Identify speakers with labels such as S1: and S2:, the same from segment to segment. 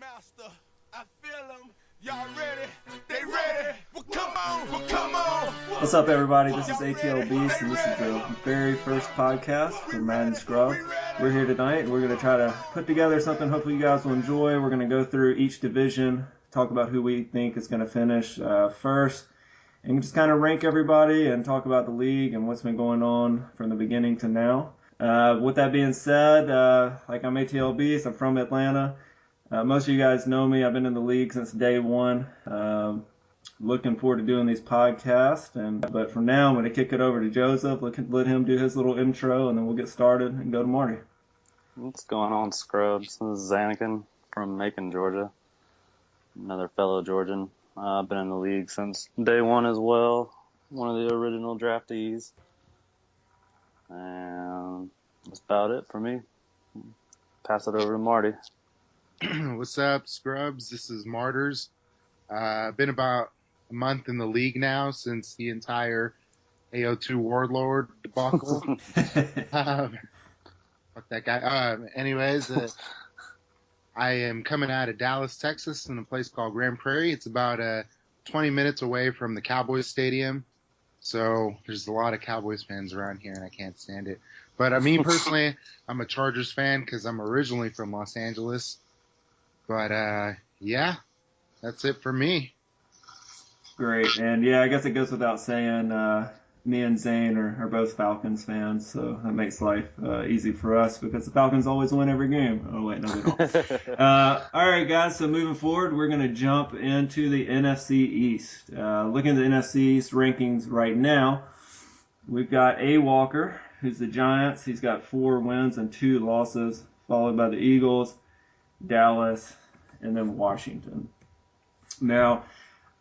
S1: master. I feel them. Y'all ready? They ready? Well, come on. Well, come on.
S2: What's up, everybody? This is ATL Beast, and this is the very first podcast for Madden Scrubs. We're here tonight, and we're going to try to put together something hopefully you guys will enjoy. We're going to go through each division, talk about who we think is going to finish first, and just kind of rank everybody and talk about the league and what's been going on from the beginning to now. With that being said, like I'm ATL Beast, I'm from Atlanta. Most of you guys know me. I've been in the league since day one. Looking forward to doing these podcasts. But for now, I'm going to kick it over to Joseph. Let him do his little intro, and then we'll get started and go to Marty.
S3: What's going on, Scrubs? This is Anakin from Macon, Georgia. Another fellow Georgian. I've been in the league since day one as well. One of the original draftees. And that's about it for me. Pass it over to Marty.
S4: What's up, Scrubs? This is Martyrs. I've been about a month in the league now since the entire AO2 Warlord debacle. Fuck that guy. I am coming out of Dallas, Texas, in a place called Grand Prairie. It's about 20 minutes away from the Cowboys Stadium. So there's a lot of Cowboys fans around here, and I can't stand it. But me personally, I'm a Chargers fan because I'm originally from Los Angeles. But, yeah, that's it for me.
S2: Great. And, yeah, I guess it goes without saying, me and Zane are both Falcons fans, so that makes life easy for us because the Falcons always win every game. Oh, wait, no, they don't. All right, guys, so moving forward, we're going to jump into the NFC East. Looking at the NFC East rankings right now, we've got A. Walker, who's the Giants. He's got 4 wins and 2 losses, followed by the Eagles, Dallas, and then Washington. Now,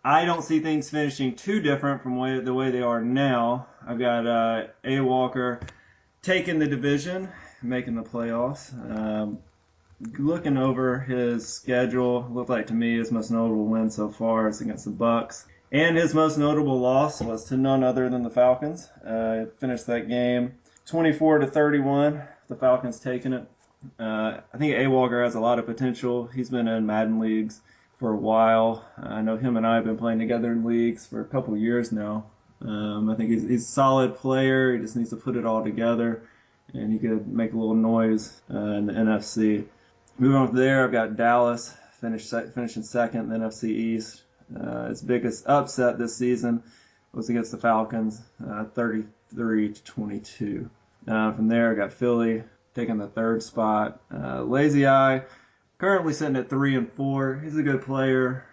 S2: I don't see things finishing too different from the way they are now. I've got A. Walker taking the division, making the playoffs. Looking over his schedule, looked like to me his most notable win so far is against the Bucks. And his most notable loss was to none other than the Falcons. Finished that game 24-31. The Falcons taking it. I think A. Walker has a lot of potential. He's been in Madden leagues for a while. I know him and I have been playing together in leagues for a couple of years now. I think he's a solid player. He just needs to put it all together, and he could make a little noise in the NFC. Moving on from there, I've got Dallas finishing second in the NFC East. His biggest upset this season was against the Falcons, 33-22. From there, I got Philly taking the 3rd spot. Lazy Eye currently sitting at 3-4. He's a good player,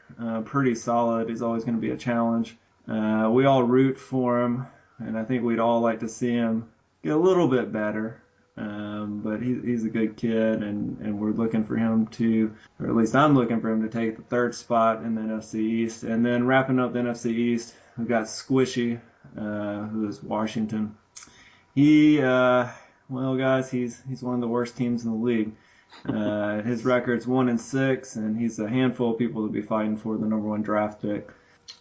S2: pretty solid. He's always going to be a challenge. We all root for him, and I think we'd all like to see him get a little bit better. But he's a good kid, and we're looking for him to, or at least I'm looking for him to take the 3rd spot in the NFC East. And then wrapping up the NFC East, we've got Squishy, who is Washington. Well, guys, he's one of the worst teams in the league. His record's 1-6, and he's a handful of people to be fighting for the number 1 draft pick.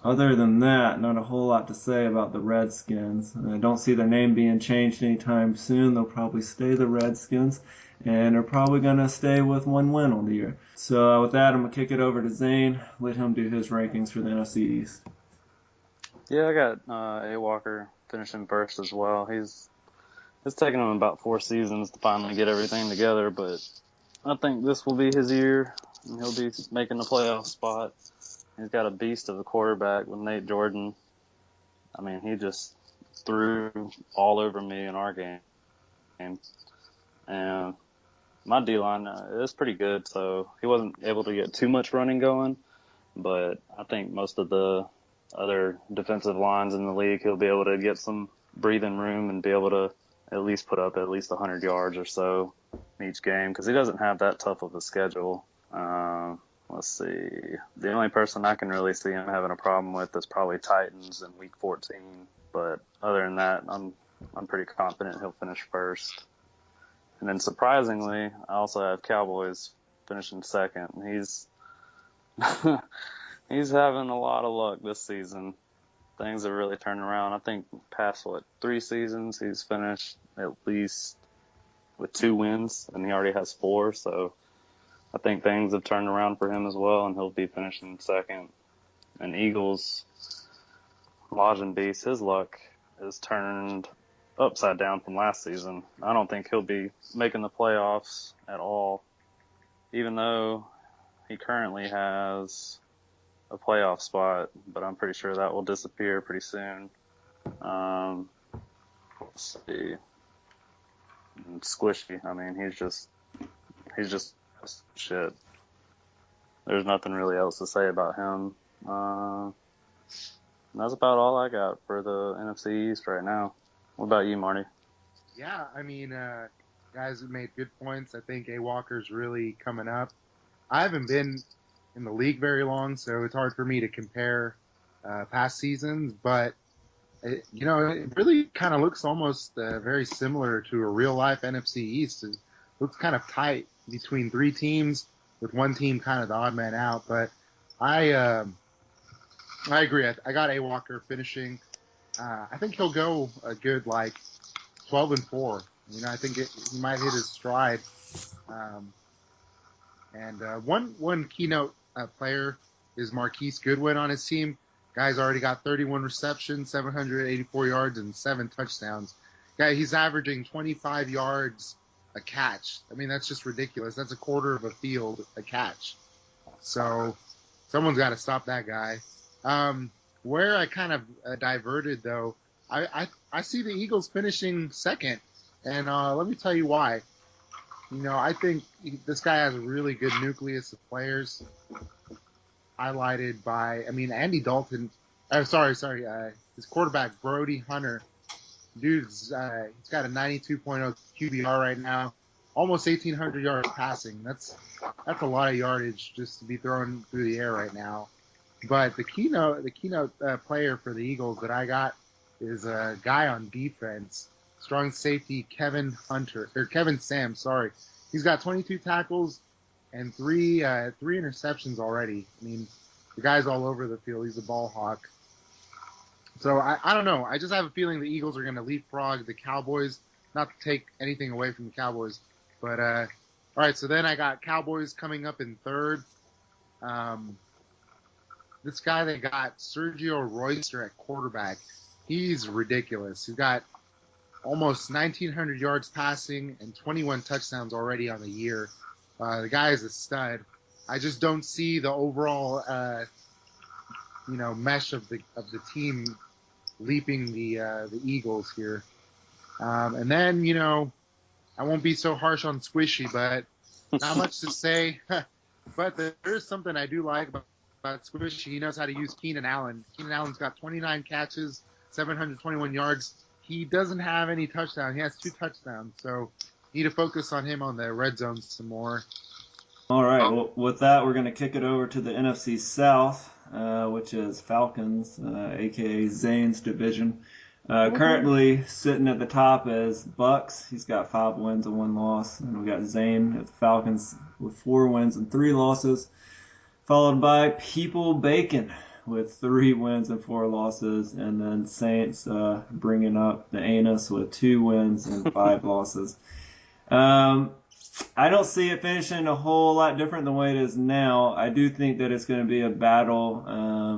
S2: Other than that, not a whole lot to say about the Redskins. I don't see their name being changed anytime soon. They'll probably stay the Redskins, and they're probably going to stay with 1 win on the year. So with that, I'm going to kick it over to Zane, let him do his rankings for the NFC East.
S3: Yeah, I got A. Walker finishing first as well. It's taken him about 4 seasons to finally get everything together, but I think this will be his year, and he'll be making the playoff spot. He's got a beast of a quarterback with Nate Jordan. I mean, he just threw all over me in our game. And my D-line is pretty good, so he wasn't able to get too much running going, but I think most of the other defensive lines in the league, he'll be able to get some breathing room and be able to at least put up at least 100 yards or so each game because he doesn't have that tough of a schedule. Let's see. The only person I can really see him having a problem with is probably Titans in Week 14. But other than that, I'm pretty confident he'll finish first. And then surprisingly, I also have Cowboys finishing second. He's he's having a lot of luck this season. Things are really turning around. I think past 3 seasons he's finished at least with 2 wins, and he already has 4. So I think things have turned around for him as well, and he'll be finishing second. And Eagles, Lodge Beast, his luck is turned upside down from last season. I don't think he'll be making the playoffs at all, even though he currently has a playoff spot, but I'm pretty sure that will disappear pretty soon. Let's see. Squishy. I mean, he's just shit. There's nothing really else to say about him. That's about all I got for the NFC East right now. What about you, Marty?
S4: Yeah, I mean, guys have made good points. I think A. Walker's really coming up. I haven't been in the league very long, so it's hard for me to compare past seasons, but it really kind of looks almost very similar to a real-life NFC East. It looks kind of tight between three teams, with one team kind of the odd man out. But I agree. I got A. Walker finishing. I think he'll go a good 12-4. I think he might hit his stride. And one keynote player is Marquise Goodwin on his team. Guy's already got 31 receptions, 784 yards, and 7 touchdowns. Guy, he's averaging 25 yards a catch. I mean, that's just ridiculous. That's a quarter of a field a catch. So someone's got to stop that guy. Where I kind of diverted, though, I see the Eagles finishing second, and let me tell you why. I think this guy has a really good nucleus of players, highlighted by, Andy Dalton. His quarterback, Brody Hunter. Dude's he's got a 92.0 QBR right now, almost 1,800 yards passing. That's a lot of yardage just to be thrown through the air right now. But the keynote player for the Eagles that I got is a guy on defense, strong safety Kevin Sam. Sorry, he's got 22 tackles and three interceptions already. I mean, the guy's all over the field. He's a ball hawk. So I don't know. I just have a feeling the Eagles are going to leapfrog the Cowboys. Not to take anything away from the Cowboys, but all right. So then I got Cowboys coming up in third. This guy they got, Sergio Royster at quarterback. He's ridiculous. He's got almost 1,900 yards passing and 21 touchdowns already on the year. The guy is a stud. I just don't see the overall, mesh of the team leaping the Eagles here. And then, I won't be so harsh on Squishy, but not much to say. But there's something I do like about Squishy. He knows how to use Keenan Allen. Keenan Allen's got 29 catches, 721 yards. He doesn't have any touchdowns. He has 2 touchdowns. So need to focus on him on the red zone some more.
S2: All right. Well, with that, we're going to kick it over to the NFC South, which is Falcons, a.k.a. Zane's division. Currently sitting at the top is Bucks. He's got 5 wins and 1 loss. And we got Zane at the Falcons with 4 wins and 3 losses, followed by People Bacon with 3 wins and 4 losses, and then Saints bringing up the anus with 2 wins and 5 losses. I don't see it finishing a whole lot different than the way it is now. I do think that it's going to be a battle,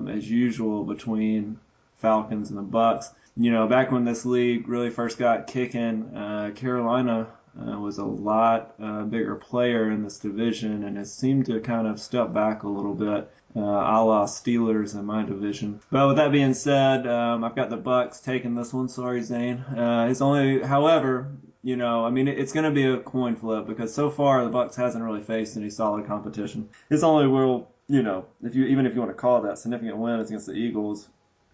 S2: as usual, between Falcons and the Bucks. Back when this league really first got kicking, Carolina was a lot bigger player in this division, and it seemed to kind of step back a little bit, a la Steelers in my division. But with that being said, I've got the Bucks taking this one. Sorry, Zane. However, it's going to be a coin flip because so far the Bucks hasn't really faced any solid competition. His only real, if you want to call it that, significant win is against the Eagles,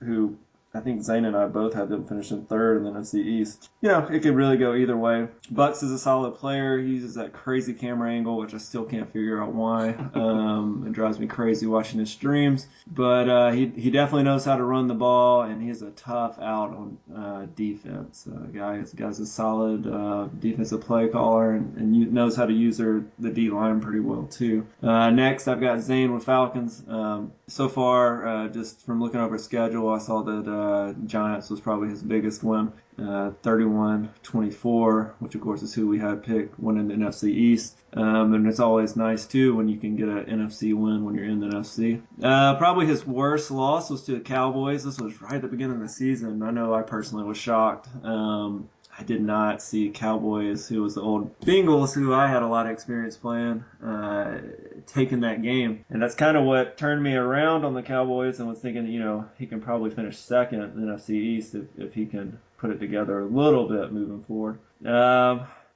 S2: who I think Zane and I both had them finishing third in the NFC East. It could really go either way. Bucks is a solid player. He uses that crazy camera angle, which I still can't figure out why. It drives me crazy watching his streams. But he definitely knows how to run the ball, and he's a tough out on defense. Guy's a solid defensive play caller and knows how to use the D-line pretty well, too. Next, I've got Zane with Falcons. So far, just from looking over his schedule, I saw that Giants was probably his biggest win. 31-24, which of course is who we had picked, winning the NFC East. And it's always nice too when you can get an NFC win when you're in the NFC. Probably his worst loss was to the Cowboys. This was right at the beginning of the season. I know I personally was shocked. I did not see Cowboys, who was the old Bengals, who I had a lot of experience playing, taking that game. And that's kind of what turned me around on the Cowboys and was thinking, he can probably finish second in the NFC East if he can put it together a little bit moving forward.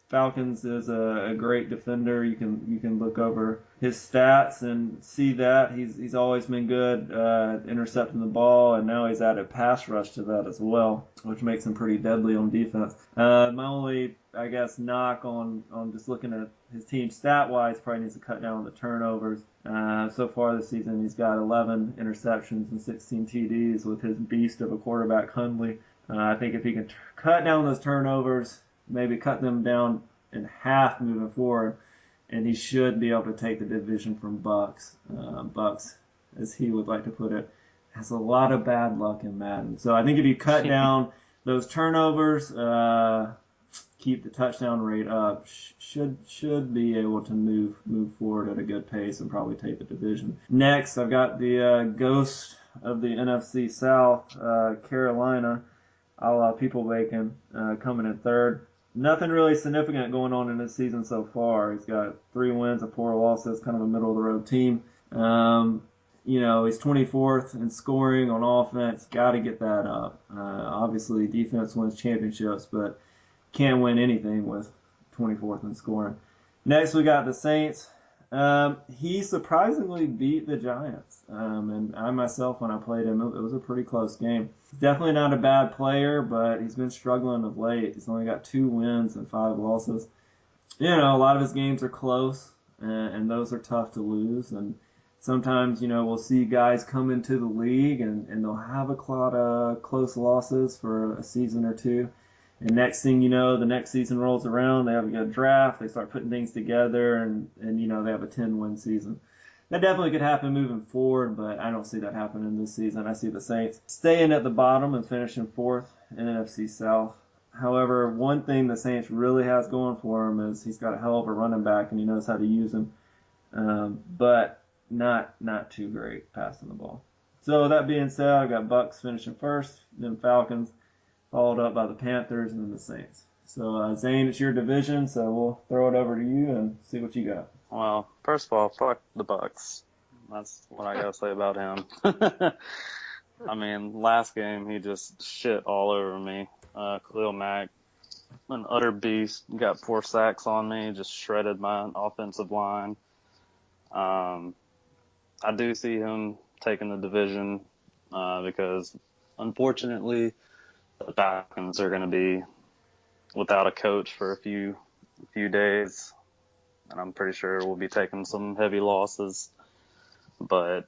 S2: Falcons is a great defender. You can look over his stats and see that he's always been good intercepting the ball, and now he's added pass rush to that as well, which makes him pretty deadly on defense. My only, I guess, knock on just looking at his team stat-wise, probably needs to cut down on the turnovers. So far this season, he's got 11 interceptions and 16 TDs with his beast of a quarterback, Hundley. I think if he can cut down those turnovers, maybe cut them down in half moving forward, and he should be able to take the division from Bucks. Bucks, as he would like to put it, has a lot of bad luck in Madden. So I think if you cut down those turnovers, keep the touchdown rate up, should be able to move forward at a good pace and probably take the division. Next, I've got the ghost of the NFC South, Carolina, a la People Bacon, coming in third. Nothing really significant going on in this season so far. He's got 3 wins and 4 losses, kind of a middle-of-the-road team. He's 24th in scoring on offense. Got to get that up. Obviously, defense wins championships, but can't win anything with 24th in scoring. Next, we got the Saints. He surprisingly beat the Giants. And I myself, when I played him, it was a pretty close game. He's definitely not a bad player, but he's been struggling of late. He's only got 2 wins and 5 losses. A lot of his games are close, and those are tough to lose. And sometimes, we'll see guys come into the league, and they'll have a lot of close losses for a season or two. And next thing you know, the next season rolls around, they have a good draft, they start putting things together, and they have a 10-win season. That definitely could happen moving forward, but I don't see that happening this season. I see the Saints staying at the bottom and finishing 4th in NFC South. However, one thing the Saints really has going for him is he's got a hell of a running back, and he knows how to use him, but not too great passing the ball. So that being said, I got Bucks finishing first, then Falcons, followed up by the Panthers and then the Saints. So, Zane, it's your division, so we'll throw it over to you and see what you got.
S3: Well, first of all, fuck the Bucks. That's what I gotta say about him. I mean, last game he just shit all over me. Khalil Mack, an utter beast, got 4 sacks on me, just shredded my offensive line. I do see him taking the division because, unfortunately, the Falcons are going to be without a coach for a few days, and I'm pretty sure we'll be taking some heavy losses. But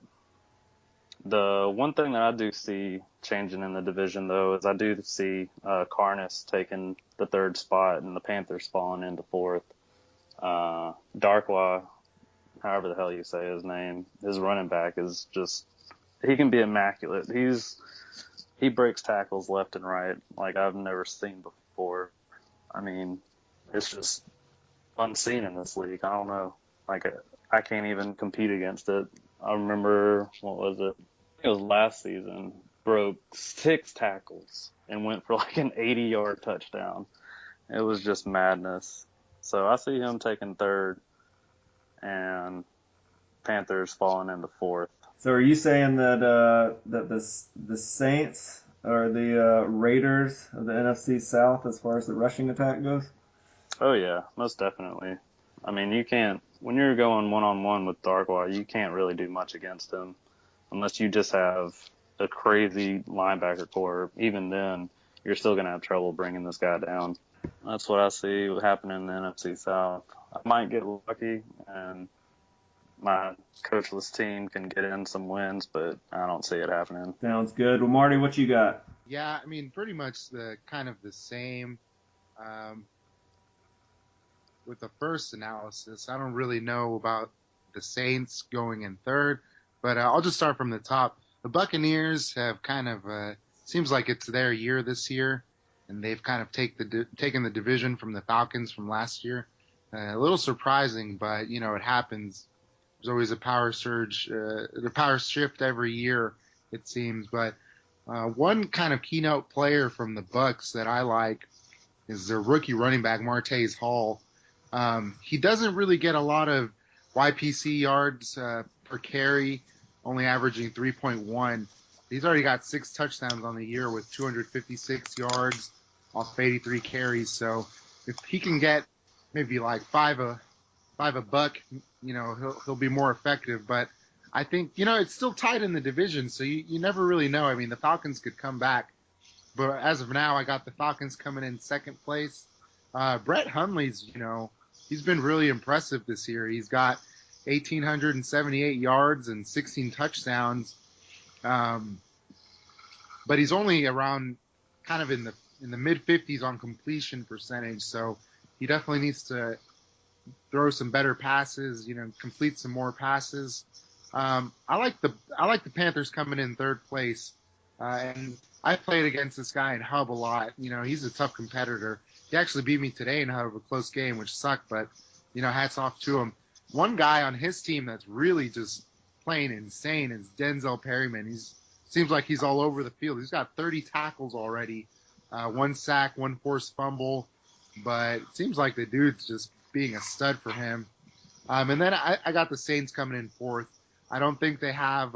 S3: the one thing that I do see changing in the division, though, is I do see Carness taking the 3rd spot and the Panthers falling into 4th. Darkwa, however the hell you say his name, his running back is just, he can be immaculate. He breaks tackles left and right like I've never seen before. I mean, it's just unseen in this league. I don't know. Like, I can't even compete against it. I remember, what was it? It was last season. Broke 6 tackles and went for like an 80-yard touchdown. It was just madness. So I see him taking 3rd and Panthers falling into 4th.
S2: So are you saying that the Saints are the Raiders of the NFC South as far as the rushing attack goes?
S3: Oh, yeah, most definitely. I mean, you can't, when you're going one-on-one with Darkwa, you can't really do much against him unless you just have a crazy linebacker core. Even then, you're still going to have trouble bringing this guy down. That's what I see happening in the NFC South. I might get lucky and my coachless team can get in some wins, but I don't see it happening.
S2: Sounds good. Well, Marty, what you got?
S4: Yeah, I mean, pretty much the same. With the first analysis, I don't really know about the Saints going in 3rd, but I'll just start from the top. The Buccaneers have kind of seems like it's their year this year, and they've kind of taken the division from the Falcons from last year. A little surprising, but it happens. There's always a power surge, the power shift every year, it seems. But one kind of keynote player from the Bucs that I like is their rookie running back, Martez Hall. He doesn't really get a lot of YPC yards per carry, only averaging 3.1. He's already got 6 touchdowns on the year with 256 yards off 83 carries. So if he can get maybe like five a buck, he'll be more effective. But I think, it's still tight in the division, so you never really know. I mean, the Falcons could come back. But as of now, I got the Falcons coming in second place. Brett Hundley's, he's been really impressive this year. He's got 1,878 yards and 16 touchdowns. But he's only around kind of in the mid 50s on completion percentage. So he definitely needs to throw some better passes, complete some more passes. I like the Panthers coming in third place. And I played against this guy in Hub a lot. He's a tough competitor. He actually beat me today in Hub, a close game, which sucked, but, hats off to him. One guy on his team that's really just playing insane is Denzel Perryman. Seems like he's all over the field. He's got 30 tackles already, 1 sack, 1 forced fumble, but it seems like the dude's just being a stud for him. And then I got the Saints coming in fourth. I don't think they have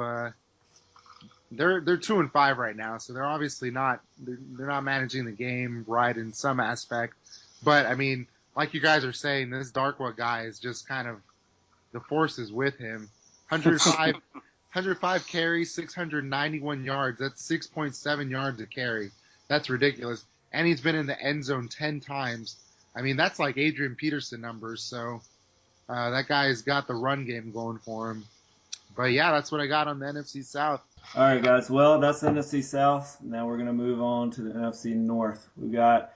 S4: they're 2-5 right now, so they're obviously not managing the game right in some aspect. But I mean, like you guys are saying, this Darkwa guy is just kind of the force is with him. 105 carries, 691 yards. That's 6.7 yards a carry. That's ridiculous. And he's been in the end zone 10 times. I mean, that's like Adrian Peterson numbers. So that guy's got the run game going for him. But yeah, that's what I got on the NFC South.
S2: All right, guys. Well, that's the NFC South. Now we're going to move on to the NFC North. We got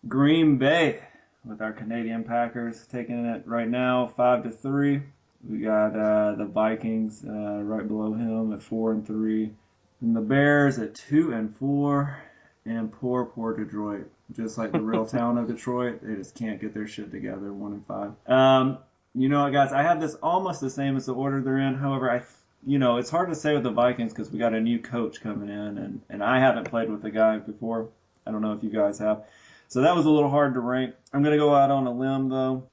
S2: Green Bay with our Canadian Packers taking it right now 5-3. We got the Vikings right below him at 4-3, and the Bears at 2-4, and poor Detroit. Just like the real town of Detroit, they just can't get their shit together. 1-5. You know what, guys? I have this almost the same as the order they're in. However, it's hard to say with the Vikings because we got a new coach coming in, and I haven't played with the guy before. I don't know if you guys have. So that was a little hard to rank. I'm going to go out on a limb, though,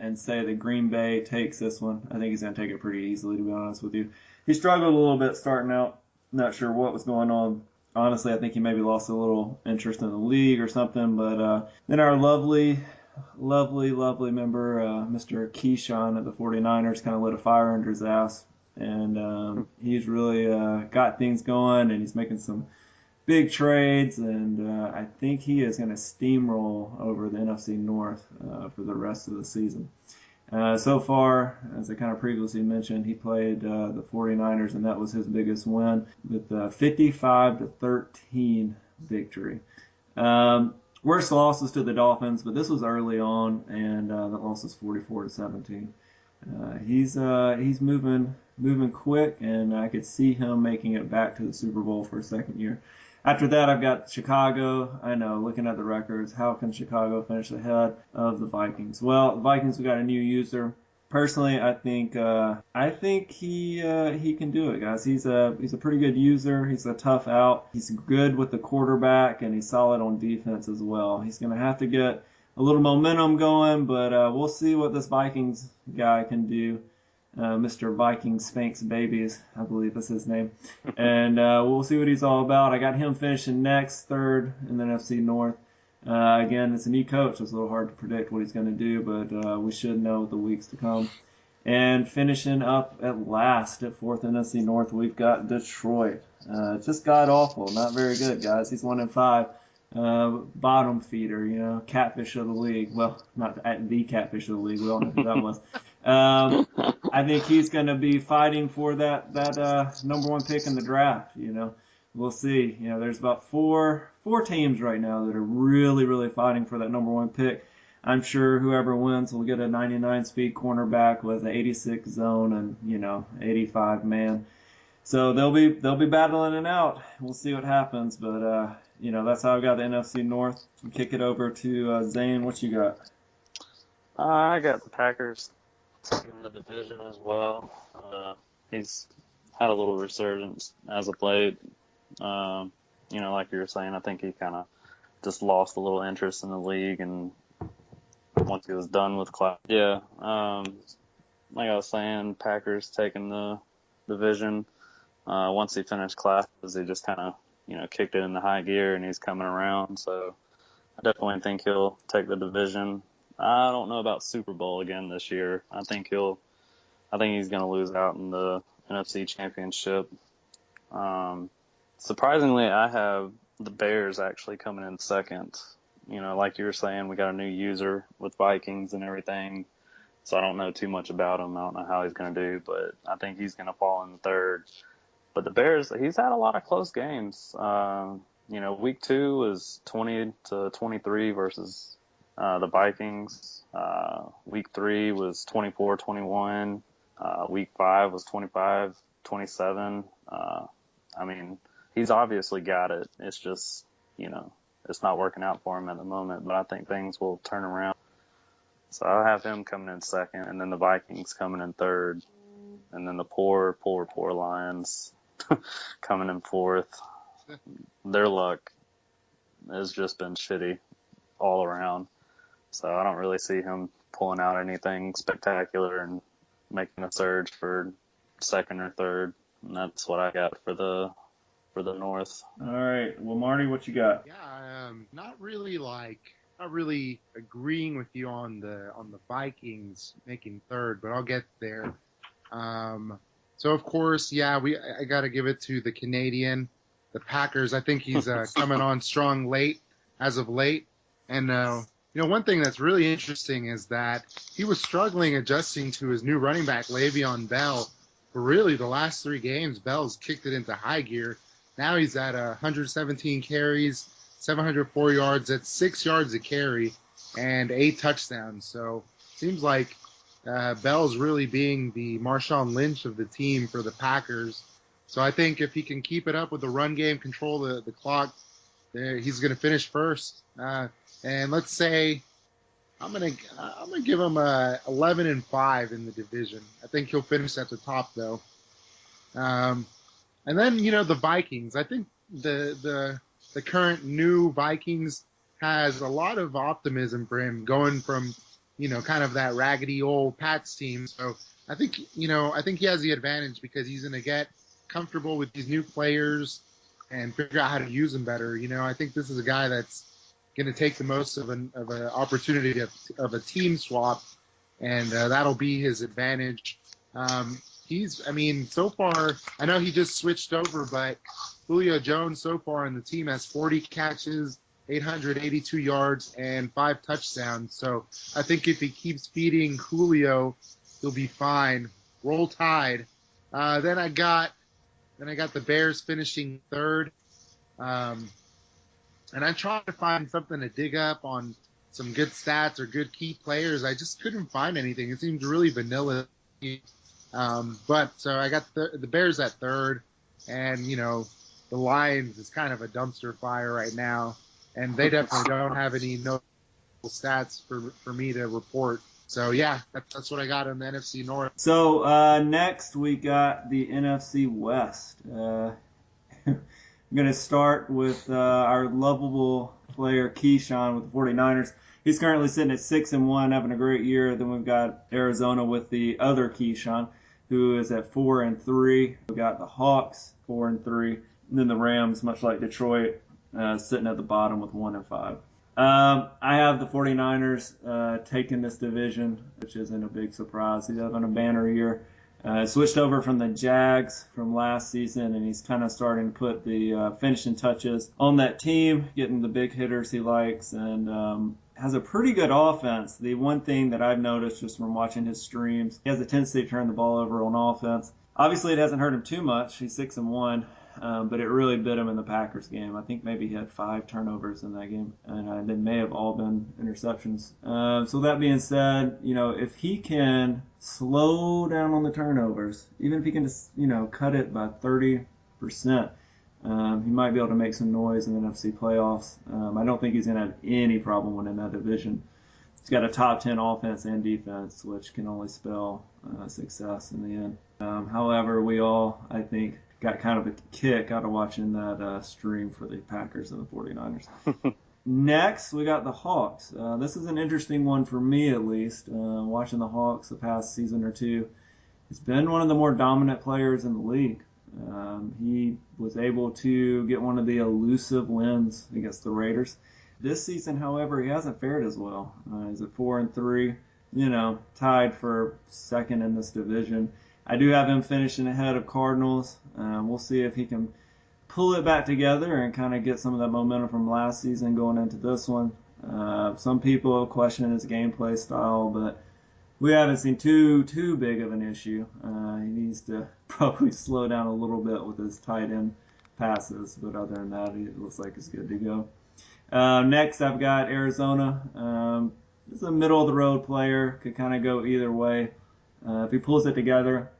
S2: and say that Green Bay takes this one. I think he's going to take it pretty easily, to be honest with you. He struggled a little bit starting out. Not sure what was going on. Honestly, I think he maybe lost a little interest in the league or something. But then our lovely member, Mr. Keyshawn of the 49ers, kind of lit a fire under his ass. And he's really got things going, and he's making some big trades, and I think he is going to steamroll over the NFC North for the rest of the season. So far, as I kind of previously mentioned, he played the 49ers, and that was his biggest win with a 55-13 victory. Worst loss was to the Dolphins, but this was early on, and that loss was 44-17. He's moving quick, and I could see him making it back to the Super Bowl for a second year. After that, I've got Chicago. I know, looking at the records, how can Chicago finish ahead of the Vikings? Well, the Vikings, we got a new user. Personally, I think he can do it, guys. He's a pretty good user. He's a tough out. He's good with the quarterback, and he's solid on defense as well. He's going to have to get a little momentum going, but we'll see what this Vikings guy can do. Mr. Viking Spanx Babies, I believe that's his name. And we'll see what he's all about. I got him finishing third in the NFC North. Again, it's a new coach. It's a little hard to predict what he's going to do, but we should know the weeks to come. And finishing up at last at fourth NFC North, we've got Detroit. Just god awful. Not very good, guys. He's 1-5. Bottom feeder, catfish of the league. Well, not the catfish of the league. We all know who that was. I think he's going to be fighting for that number 1 pick in the draft. We'll see. There's about four teams right now that are really, really fighting for that number 1 pick. I'm sure whoever wins will get a 99 speed cornerback with an 86 zone and 85 man. So they'll be battling it out. We'll see what happens, but that's how I got the NFC North. Kick it over to Zane. What you got?
S3: I got the Packers taking the division as well. He's had a little resurgence as of late. Like you were saying, I think he kind of just lost a little interest in the league, and once he was done with class, yeah. Like I was saying, Packers taking the division. Once he finished classes, he just kind of kicked it into high gear, and he's coming around. So I definitely think he'll take the division. I don't know about Super Bowl again this year. I think he's going to lose out in the NFC Championship. Surprisingly, I have the Bears actually coming in second. Like you were saying, we got a new user with Vikings and everything, so I don't know too much about him. I don't know how he's going to do, but I think he's going to fall in third. But the Bears, he's had a lot of close games. Week 2 was 20-23 versus the Vikings. Week 3 was 24-21. Week 5 was 25-27. He's obviously got it. It's just, it's not working out for him at the moment, but I think things will turn around. So I'll have him coming in second, and then the Vikings coming in third, and then the poor Lions coming in fourth. Their luck has just been shitty all around. So I don't really see him pulling out anything spectacular and making a surge for second or third. And that's what I got for the North.
S2: All right. Well, Marty, what you got?
S4: Yeah, not really agreeing with you on the Vikings making third, but I'll get there. So of course, I got to give it to the Canadian, the Packers. I think he's coming on strong as of late. And one thing that's really interesting is that he was struggling adjusting to his new running back Le'Veon Bell. For really the last 3 games, Bell's kicked it into high gear. Now he's at 117 carries, 704 yards. That's 6 yards a carry and 8 touchdowns. So seems like Bell's really being the Marshawn Lynch of the team for the Packers. So I think if he can keep it up with the run game, control the clock, he's going to finish first. And let's say I'm gonna give him 11-5 in the division. I think he'll finish at the top though. And then the Vikings. I think the current new Vikings has a lot of optimism for him, going from kind of that raggedy old Pats team. So I think he has the advantage because he's gonna get comfortable with these new players and figure out how to use them better. I think this is a guy that's going to take the most of an opportunity of a team swap, and that'll be his advantage. So far, I know he just switched over, but Julio Jones so far on the team has 40 catches, 882 yards, and 5 touchdowns. So I think if he keeps feeding Julio, he'll be fine. Roll Tide. Then I got the Bears finishing third. And I tried to find something to dig up on some good stats or good key players. I just couldn't find anything. It seems really vanilla. But so I got the Bears at third, and the Lions is kind of a dumpster fire right now, and they definitely don't have any notable stats for me to report. So yeah, that's what I got on the NFC North.
S2: So next we got the NFC West. I'm going to start with our lovable player Keyshawn with the 49ers. He's currently sitting at 6-1, having a great year. Then we've got Arizona with the other Keyshawn, who is at 4-3. We've got the Hawks 4-3, and then the Rams, much like Detroit, sitting at the bottom with 1-5. I have the 49ers taking this division, which isn't a big surprise. He's having a banner year. Switched over from the Jags from last season, and he's kind of starting to put the finishing touches on that team, getting the big hitters he likes, and has a pretty good offense. The one thing that I've noticed just from watching his streams, he has a tendency to turn the ball over on offense. Obviously, it hasn't hurt him too much. He's 6-1. but it really bit him in the Packers game. I think maybe he had 5 turnovers in that game, and they may have all been interceptions. So that being said, if he can slow down on the turnovers, even if he can just, cut it by 30%, he might be able to make some noise in the NFC playoffs. I don't think he's going to have any problem winning that division. He's got a top 10 offense and defense, which can only spell success in the end. However, we all, I think, got kind of a kick out of watching that stream for the Packers and the 49ers. Next, we got the Hawks. This is an interesting one for me, at least. Watching the Hawks the past season or two, he's been one of the more dominant players in the league. He was able to get one of the elusive wins against the Raiders. This season, however, he hasn't fared as well. He's at 4-3, tied for second in this division. I do have him finishing ahead of Cardinals. We'll see if he can pull it back together and kind of get some of that momentum from last season going into this one. Some people question his gameplay style, but we haven't seen too big of an issue. He needs to probably slow down a little bit with his tight end passes, but other than that, it looks like he's good to go. Next, I've got Arizona. He's a middle-of-the-road player, could kind of go either way. If he pulls it together,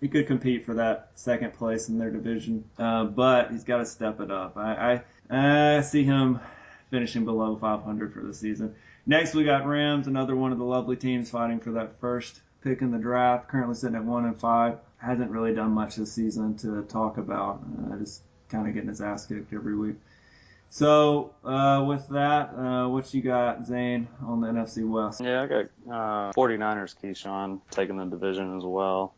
S2: he could compete for that second place in their division, but he's got to step it up. I see him finishing below 500 for the season. Next, we got Rams, another one of the lovely teams fighting for that first pick in the draft, currently sitting at 1-5. Hasn't really done much this season to talk about, just kind of getting his ass kicked every week. So, with that, what you got, Zane, on the NFC West?
S3: Yeah, I got 49ers Keyshawn taking the division as well.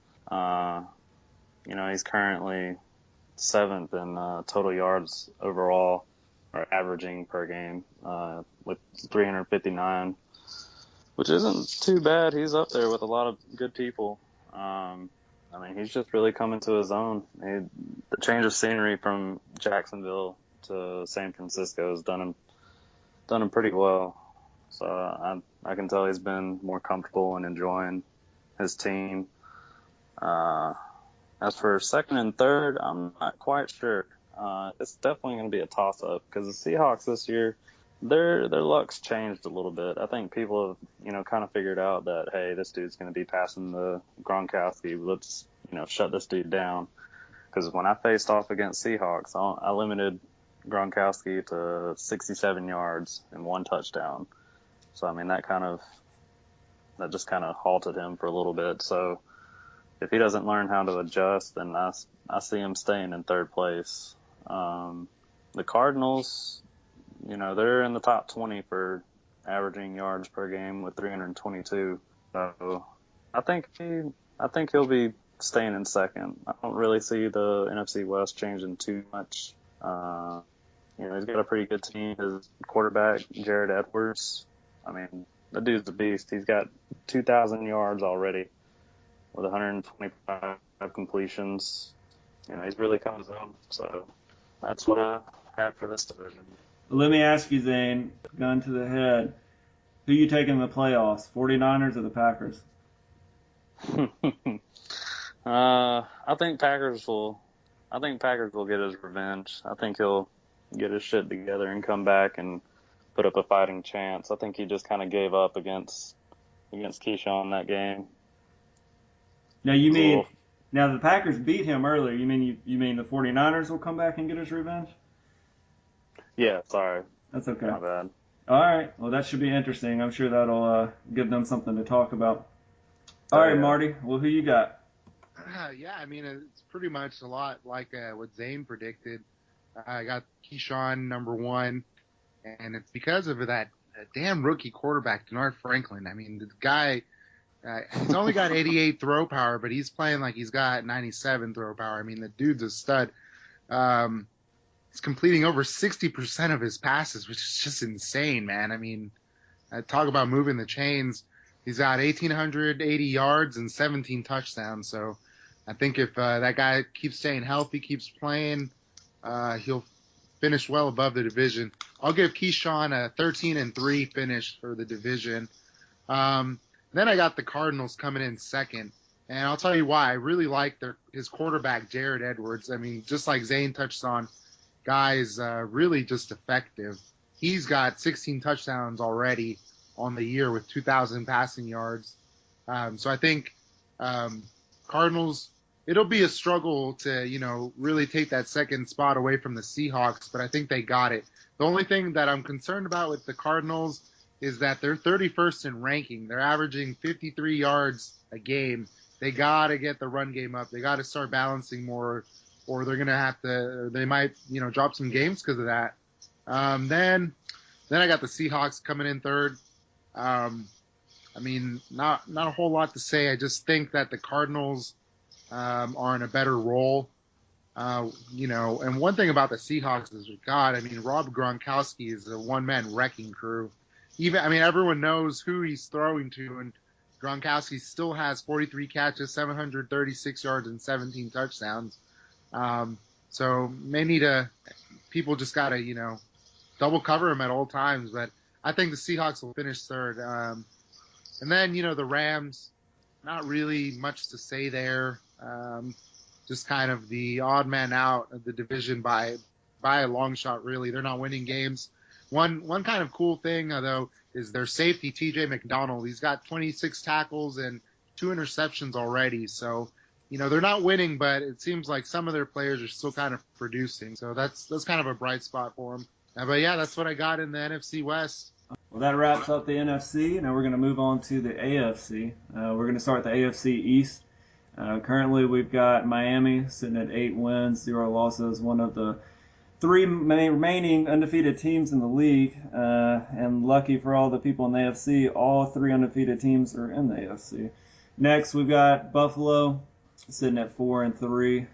S3: He's currently 7th in total yards overall, or averaging per game, with 359, which isn't too bad. He's up there with a lot of good people. He's just really coming to his own. The change of scenery from Jacksonville to San Francisco has done him pretty well. So I can tell he's been more comfortable and enjoying his team. As for second and third, I'm not quite sure. It's definitely going to be a toss-up because the Seahawks this year, their luck's changed a little bit. I think people have, kind of figured out that, hey, this dude's going to be passing the Gronkowski. Let's, shut this dude down. Because when I faced off against Seahawks, I limited Gronkowski to 67 yards and 1 touchdown. So, that just kind of halted him for a little bit. So, if he doesn't learn how to adjust, then I see him staying in third place. The Cardinals, they're in the top 20 for averaging yards per game with 322. So I think he'll be staying in second. I don't really see the NFC West changing too much. He's got a pretty good team. His quarterback, Jared Edwards, the dude's a beast. He's got 2,000 yards already with 125 completions. He's really come his own. So that's what I have for this division.
S2: Let me ask you, Zane, gun to the head, who you taking in the playoffs, 49ers or the Packers?
S3: I think Packers will get his revenge. I think he'll get his shit together and come back and put up a fighting chance. I think he just kind of gave up against Keyshawn that game.
S2: Now the Packers beat him earlier. You mean the 49ers will come back and get his revenge?
S3: Yeah, sorry.
S2: That's okay.
S3: My bad.
S2: All right. Well, that should be interesting. I'm sure that'll give them something to talk about. All right, Marty. Well, who you got?
S4: It's pretty much a lot like what Zane predicted. I got Keyshawn number 1, and it's because of that damn rookie quarterback, Denard Franklin. The guy, he's only got 88 throw power, but he's playing like he's got 97 throw power. The dude's a stud. He's completing over 60% of his passes, which is just insane, man. Talk about moving the chains. He's got 1,880 yards and 17 touchdowns. So I think if that guy keeps staying healthy, keeps playing, he'll finish well above the division. I'll give Keyshawn a 13-3 finish for the division. Then I got the Cardinals coming in second. And I'll tell you why. I really like his quarterback, Jared Edwards. I mean, just like Zane touched on, guy's really just effective. He's got 16 touchdowns already on the year with 2,000 passing yards. So I think Cardinals, it'll be a struggle to, really take that second spot away from the Seahawks, but I think they got it. The only thing that I'm concerned about with the Cardinals is that they're 31st in ranking. They're averaging 53 yards a game. They got to get the run game up. They got to start balancing more, or they're going to have to, they might, drop some games because of that. Then I got the Seahawks coming in third. I mean, not a whole lot to say. I just think that the Cardinals are in a better role. And one thing about the Seahawks is, God, I mean, Rob Gronkowski is a one-man wrecking crew. Everyone knows who he's throwing to, and Gronkowski still has 43 catches, 736 yards, and 17 touchdowns. So people just got to, double cover him at all times. But I think the Seahawks will finish third. And then, the Rams, not really much to say there. Just kind of the odd man out of the division by a long shot, really. They're not winning games. One kind of cool thing, though, is their safety, T.J. McDonald. He's got 26 tackles and 2 interceptions already. So, they're not winning, but it seems like some of their players are still kind of producing. So that's kind of a bright spot for them. But, yeah, that's what I got in the NFC West.
S2: Well, that wraps up the NFC. Now we're going to move on to the AFC. We're going to start with the AFC East. Currently, we've got Miami sitting at 8 wins, 0 losses, one of the 3 remaining undefeated teams in the league. And lucky for all the people in the AFC, all 3 undefeated teams are in the AFC. Next, we've got Buffalo sitting at 4-3.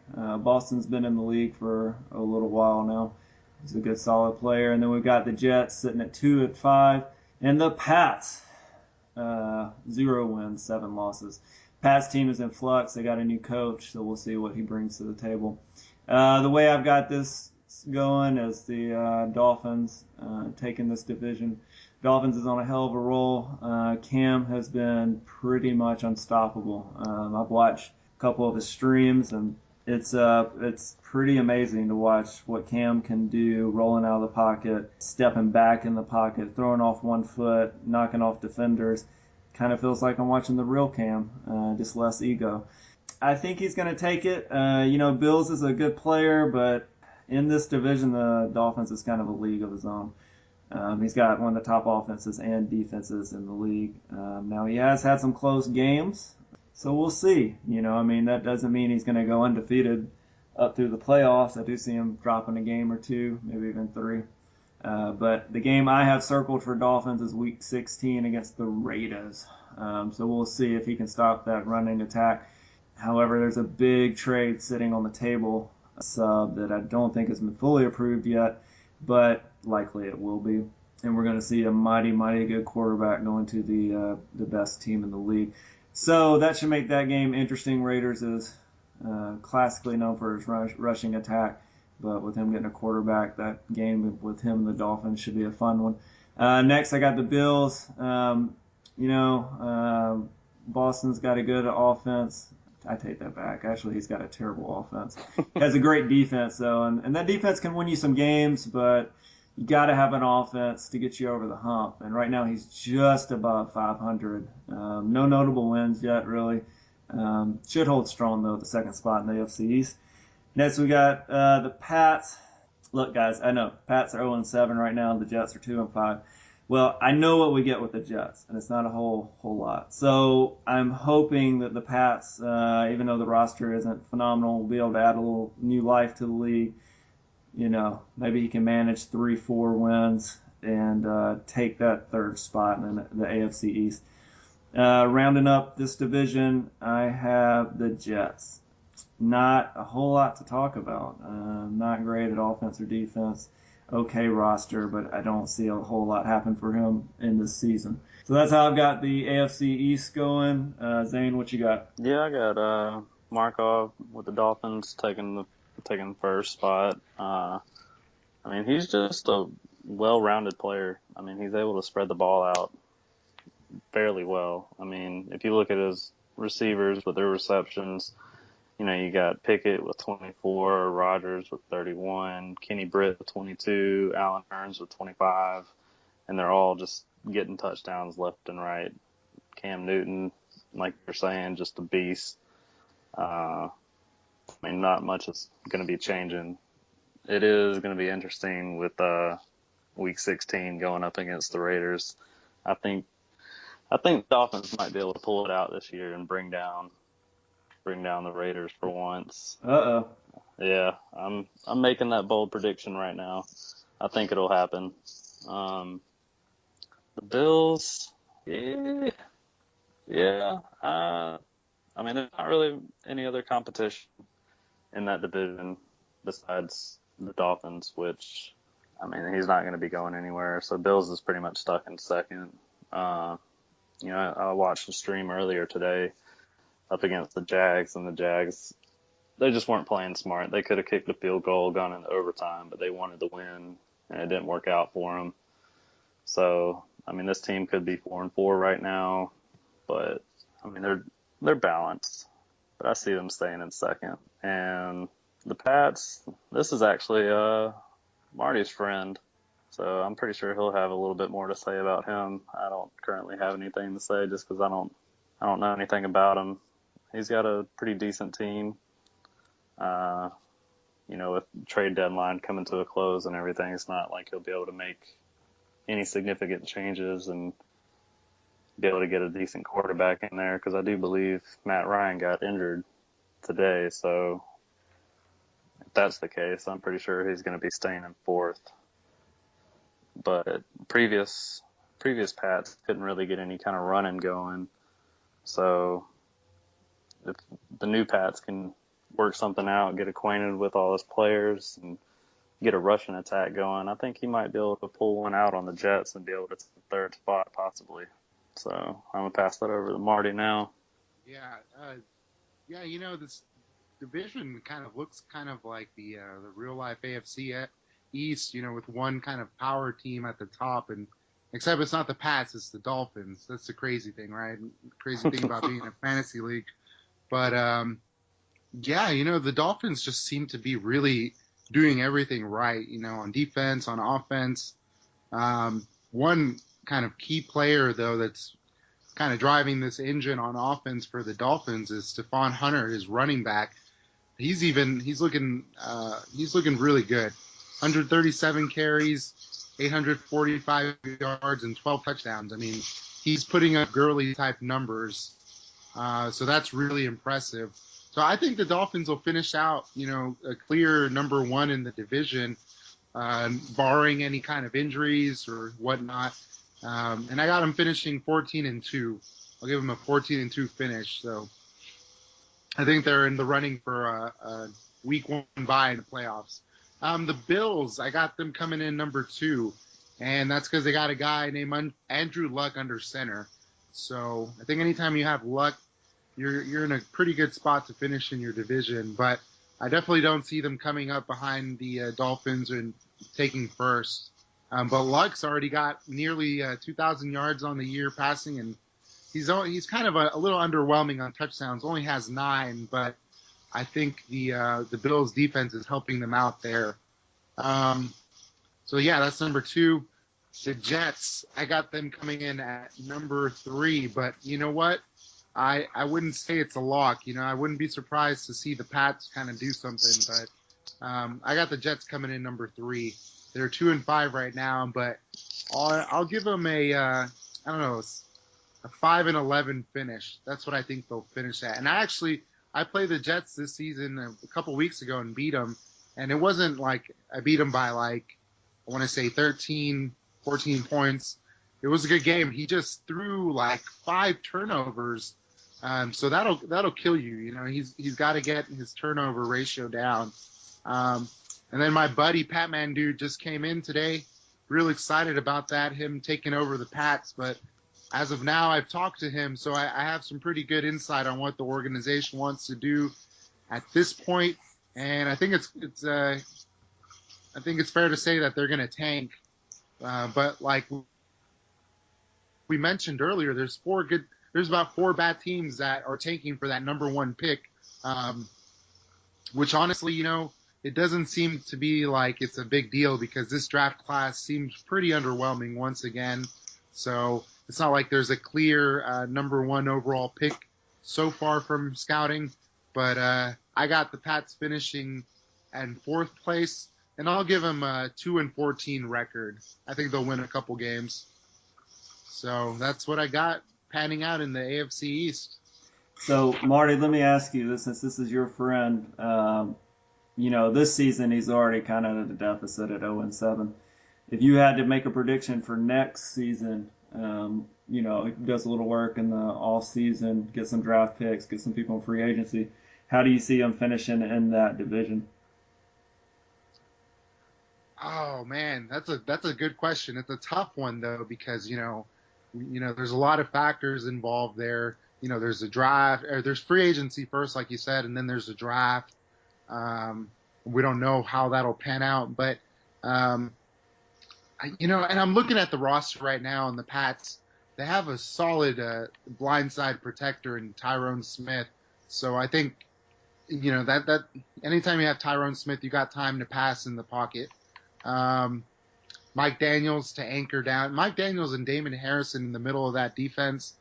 S2: Boston's been in the league for a little while now. He's a good, solid player. And then we've got the Jets sitting at 2-5. And the Pats, 0 wins, 7 losses. Pat's team is in flux. They got a new coach, so we'll see what he brings to the table. The way I've got this going is the Dolphins taking this division. Dolphins is on a hell of a roll. Cam has been pretty much unstoppable. I've watched a couple of his streams, and it's pretty amazing to watch what Cam can do, rolling out of the pocket, stepping back in the pocket, throwing off one foot, knocking off defenders. Kind of feels like I'm watching the real Cam, just less ego. I think he's going to take it. Bills is a good player, but in this division, the Dolphins is kind of a league of his own. He's got one of the top offenses and defenses in the league. Now, he has had some close games, so we'll see. That doesn't mean he's going to go undefeated up through the playoffs. I do see him dropping a game or 2, maybe even 3. But the game I have circled for Dolphins is Week 16 against the Raiders. So we'll see if he can stop that running attack. However, there's a big trade sitting on the table, a sub that I don't think has been fully approved yet, but likely it will be. And we're going to see a mighty, mighty good quarterback going to the best team in the league. So that should make that game interesting. Raiders is classically known for his rushing attack. But with him getting a quarterback, that game with him and the Dolphins should be a fun one. Next, I got the Bills. Boston's got a good offense. I take that back. Actually, he's got a terrible offense. He has a great defense, though. And that defense can win you some games, but you got to have an offense to get you over the hump. And right now, he's just above 500. No notable wins yet, really. Should hold strong, though, at the second spot in the AFC East. Next, we got the Pats. Look, guys, I know Pats are 0-7 right now. The Jets are 2-5. Well, I know what we get with the Jets, and it's not a whole lot. So I'm hoping that the Pats, even though the roster isn't phenomenal, will be able to add a little new life to the league. Maybe he can manage 3-4 wins and take that third spot in the AFC East. Rounding up this division, I have the Jets. Not a whole lot to talk about. Not great at offense or defense. Okay roster, but I don't see a whole lot happen for him in this season. So that's how I've got the AFC East going. Zane, what you got?
S3: Yeah, I got Markov with the Dolphins taking first spot. He's just a well-rounded player. He's able to spread the ball out fairly well. If you look at his receivers with their receptions. You know, you got Pickett with 24, Rodgers with 31, Kenny Britt with 22, Allen Hurns with 25, and they're all just getting touchdowns left and right. Cam Newton, like you're saying, just a beast. I mean, not much is going to be changing. It is going to be interesting with Week 16 going up against the Raiders. I think the Dolphins might be able to pull it out this year and bring down the Raiders for once.
S2: Uh-oh.
S3: Yeah, I'm making that bold prediction right now. I think it'll happen. The Bills, yeah. I mean, there's not really any other competition in that division besides the Dolphins, which, I mean, he's not going to be going anywhere. So Bills is pretty much stuck in second. You know, I watched a stream earlier today up against the Jags, and the Jags, they just weren't playing smart. They could have kicked a field goal, gone into overtime, but they wanted to win, and it didn't work out for them. So, I mean, this team could be 4-4 right now, but I mean, they're balanced. But I see them staying in second. And the Pats, this is actually Marty's friend, so I'm pretty sure he'll have a little bit more to say about him. I don't currently have anything to say just because I don't know anything about him. He's got a pretty decent team. You know, with trade deadline coming to a close and everything, it's not like he'll be able to make any significant changes and be able to get a decent quarterback in there, because I do believe Matt Ryan got injured today. So if that's the case, I'm pretty sure he's going to be staying in fourth. But previous Pats couldn't really get any kind of running going. So if the new Pats can work something out, get acquainted with all his players, and get a rushing attack going, I think he might be able to pull one out on the Jets and be able to take the third spot possibly. So I'm going to pass that over to Marty now.
S4: Yeah, you know, this division kind of looks kind of like the real life AFC East, you know, with one kind of power team at the top, and except it's not the Pats, it's the Dolphins. That's the crazy thing, right? The crazy thing about being in a fantasy league. But yeah, you know, the Dolphins just seem to be really doing everything right, you know, on defense, on offense. One kind of key player, though, that's kind of driving this engine on offense for the Dolphins is Stephon Hunter, his running back. He's looking really good. 137 carries, 845 yards, and 12 touchdowns. I mean, he's putting up Gurley type numbers. So that's really impressive. So I think the Dolphins will finish out, you know, a clear number one in the division, barring any kind of injuries or whatnot. And I got them finishing 14-2. I'll give them a 14-2 finish. So I think they're in the running for a week one bye in the playoffs. The Bills, I got them coming in number 2, and that's because they got a guy named Andrew Luck under center. So I think anytime you have Luck, you're in a pretty good spot to finish in your division. But I definitely don't see them coming up behind the Dolphins and taking first. But Luck's already got nearly 2,000 yards on the year passing, and he's kind of a little underwhelming on touchdowns. Only has 9, but I think the Bills' defense is helping them out there. So yeah, that's number 2. The Jets, I got them coming in at number 3, but you know what? I wouldn't say it's a lock. You know, I wouldn't be surprised to see the Pats kind of do something, but I got the Jets coming in number 3. They're 2-5 right now, but I'll give them a 5-11 finish. That's what I think they'll finish at. And I played the Jets this season a couple weeks ago and beat them, and it wasn't like I beat them by I want to say 13, 14 points. It was a good game. He just threw 5 turnovers. So that'll kill you. You know, he's got to get his turnover ratio down. And then my buddy Pat Mandu just came in today. Real excited about that, him taking over the Pats. But as of now, I've talked to him, so I have some pretty good insight on what the organization wants to do at this point. And I think it's fair to say that they're going to tank. But like we mentioned earlier, there's 4 there's about 4 bad teams that are tanking for that number 1 pick, which honestly, it doesn't seem to be like it's a big deal because this draft class seems pretty underwhelming once again. So it's not like there's a clear number 1 overall pick so far from scouting. But I got the Pats finishing in 4th place, and I'll give them a 2-14 record. I think they'll win a couple games. So that's what I got panning out in the AFC East.
S2: So, Marty, let me ask you this, since this is your friend. This season he's already kind of at a deficit at 0-7. If you had to make a prediction for next season, he does a little work in the off season, get some draft picks, get some people in free agency. How do you see him finishing in that division?
S4: Oh man, that's a good question. It's a tough one though because there's a lot of factors involved there. There's a draft, or there's free agency first, like you said, and then there's a draft. We don't know how that'll pan out, but and I'm looking at the roster right now, and the Pats, they have a solid blindside protector in Tyrone Smith. So I think that anytime you have Tyrone Smith, you got time to pass in the pocket. Mike Daniels to anchor down. Mike Daniels and Damon Harrison in the middle of that defense.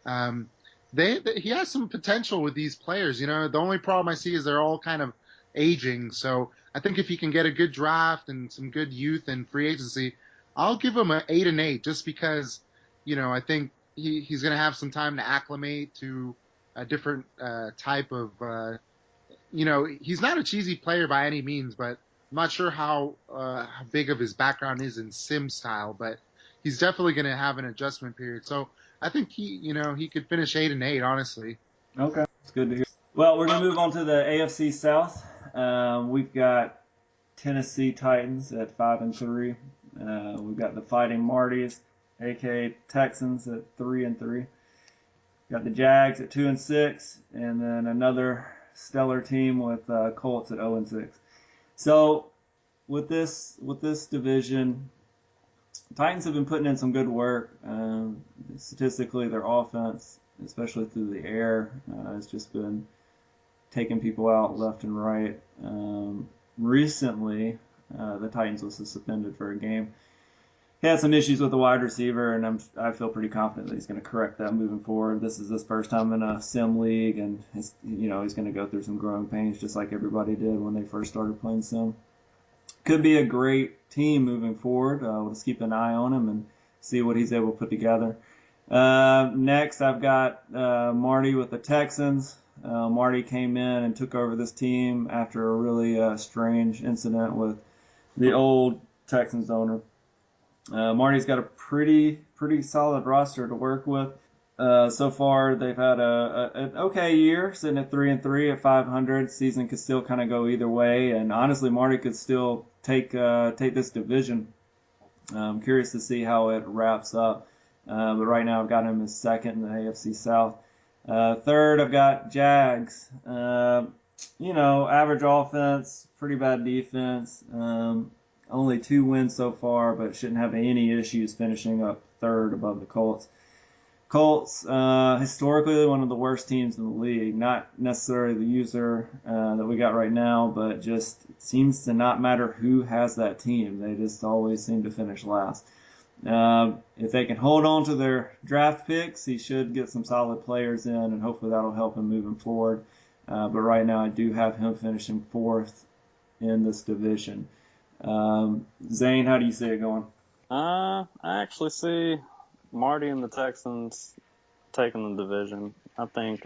S4: He has some potential with these players. The only problem I see is they're all kind of aging. So I think if he can get a good draft and some good youth and free agency, I'll give him an 8-8 just because, I think he's going to have some time to acclimate to a different type of, he's not a cheesy player by any means, but I'm not sure how big of his background is in sim style, but he's definitely going to have an adjustment period. So I think he could finish 8-8, honestly.
S2: Okay, it's good to hear. Well, we're going to move on to the AFC South. We've got Tennessee Titans at 5-3. We've got the Fighting Martys, aka Texans, at 3-3. Got the Jags at 2-6, and then another stellar team with Colts at 0-6. So with this division, Titans have been putting in some good work. Statistically, their offense, especially through the air, has just been taking people out left and right. Recently, the Titans was suspended for a game. He had some issues with the wide receiver, and I feel pretty confident that he's going to correct that moving forward. This is his first time in a sim league, and he's going to go through some growing pains just like everybody did when they first started playing sim. Could be a great team moving forward. We'll just keep an eye on him and see what he's able to put together. Next, I've got Marty with the Texans. Marty came in and took over this team after a really strange incident with the old Texans owner. Marty's got a pretty solid roster to work with. So far, they've had an okay year, sitting at 3-3 at 500. Season could still kind of go either way, and honestly, Marty could still take this division. I'm curious to see how it wraps up. But right now, I've got him as second in the AFC South. Third, I've got Jags. Average offense, pretty bad defense. Only 2 wins so far, but shouldn't have any issues finishing up third above the Colts. Colts, historically one of the worst teams in the league. Not necessarily the user that we got right now, but just it seems to not matter who has that team. They just always seem to finish last. If they can hold on to their draft picks, he should get some solid players in, and hopefully that'll help him moving forward. But right now I do have him finishing 4th in this division. Zane, how do you see it going?
S3: I actually see Marty and the Texans taking the division. I think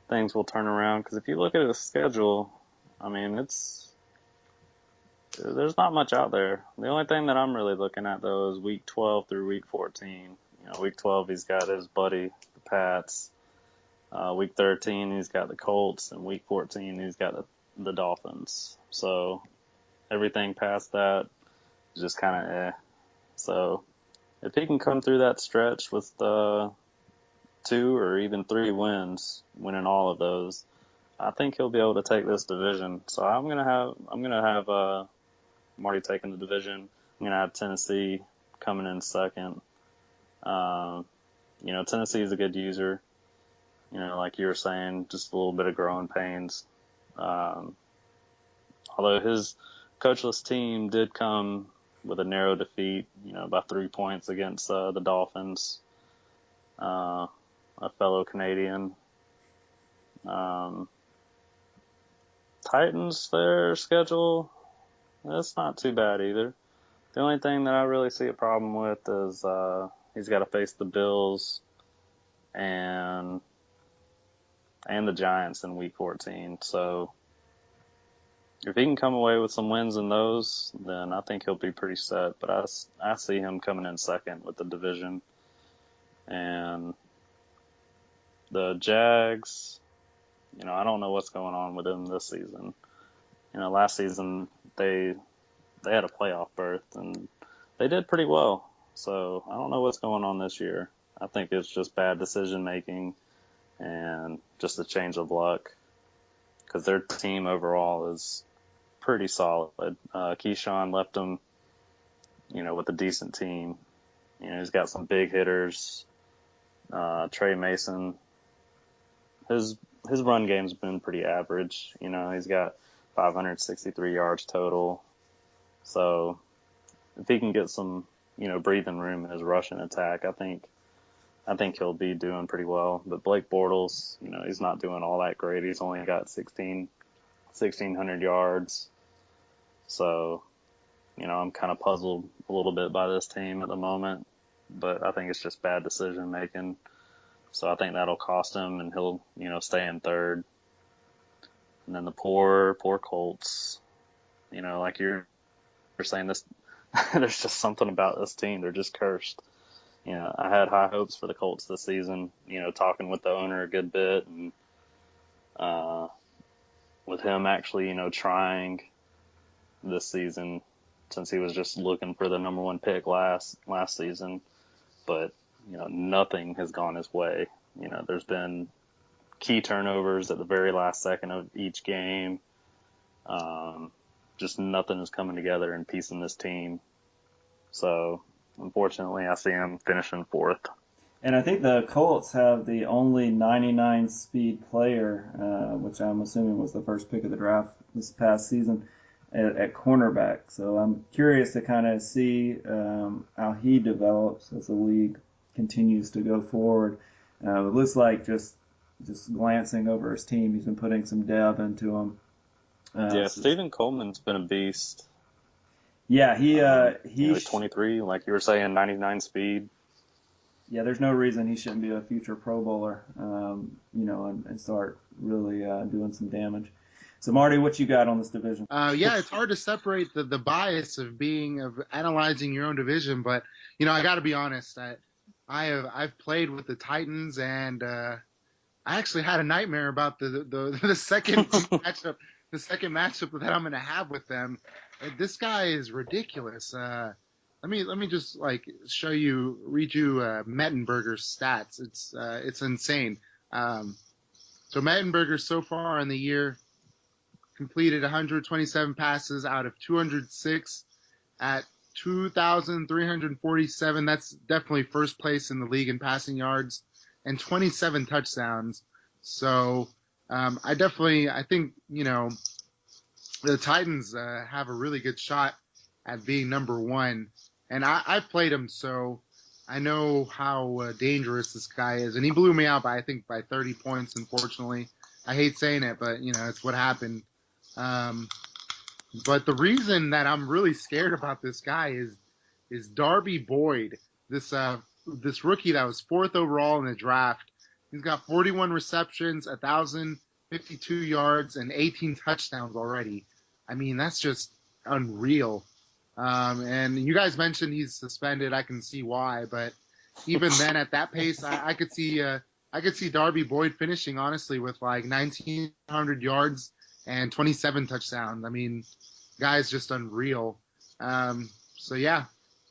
S3: things will turn around because if you look at his schedule, I mean, there's not much out there. The only thing that I'm really looking at though is week 12 through week 14. Week 12 he's got his buddy the Pats. Week 13 he's got the Colts, and week 14 he's got the Dolphins. So everything past that is just kind of eh. So if he can come through that stretch with 2 or even 3 wins, winning all of those, I think he'll be able to take this division. So I'm gonna have Marty taking the division. I'm gonna have Tennessee coming in second. Tennessee's a good user. Like you were saying, just a little bit of growing pains. Although his coachless team did come with a narrow defeat, by 3 points against the Dolphins, a fellow Canadian. Titans, their schedule, that's not too bad either. The only thing that I really see a problem with is he's got to face the Bills and the Giants in Week 14. So if he can come away with some wins in those, then I think he'll be pretty set. But I see him coming in second with the division. And the Jags, I don't know what's going on with them this season. Last season they had a playoff berth and they did pretty well. So I don't know what's going on this year. I think it's just bad decision making and just a change of luck, because their team overall is pretty solid. Keyshawn left them, with a decent team. He's got some big hitters. Trey Mason, his run game's been pretty average. He's got 563 yards total. So if he can get some, breathing room in his rushing attack, I think he'll be doing pretty well. But Blake Bortles, he's not doing all that great. He's only got 1,600 yards. So, I'm kind of puzzled a little bit by this team at the moment. But I think it's just bad decision making. So I think that'll cost him, and he'll, stay in third. And then the poor Colts, like you're saying, this, there's just something about this team. They're just cursed. I had high hopes for the Colts this season, talking with the owner a good bit, and with him actually, trying this season, since he was just looking for the number one pick last season. But, nothing has gone his way. There's been key turnovers at the very last second of each game. Just nothing is coming together and piecing this team. So, unfortunately, I see him finishing fourth.
S2: And I think the Colts have the only 99 speed player, which I'm assuming was the first pick of the draft this past season, at cornerback. So I'm curious to kind of see how he develops as the league continues to go forward. It looks like just glancing over his team, he's been putting some depth into him.
S3: Stephen Coleman's been a beast.
S2: Yeah, he's
S3: 23, like you were saying, 99 speed.
S2: Yeah, there's no reason he shouldn't be a future Pro Bowler, and start really doing some damage. So, Marty, what you got on this division?
S4: It's hard to separate the bias of analyzing your own division, but I got to be honest. I've played with the Titans, and I actually had a nightmare about the second matchup. The second matchup that I'm going to have with them. This guy is ridiculous. Let me just read you Mettenberger's stats. It's insane. So Mettenberger so far in the year completed 127 passes out of 206 at 2,347. That's definitely first place in the league in passing yards, and 27 touchdowns. So I think, the Titans have a really good shot at being number one. And I've played him, so I know how dangerous this guy is. And he blew me out by 30 points, unfortunately. I hate saying it, but, it's what happened. But the reason that I'm really scared about this guy is Darby Boyd, this rookie that was fourth overall in the draft. He's got 41 receptions, 1,052 yards, and 18 touchdowns already. I mean, that's just unreal. And you guys mentioned he's suspended. I can see why, but even then, at that pace, I could see Darby Boyd finishing honestly with 1,900 yards and 27 touchdowns. I mean, guy's just unreal. So yeah,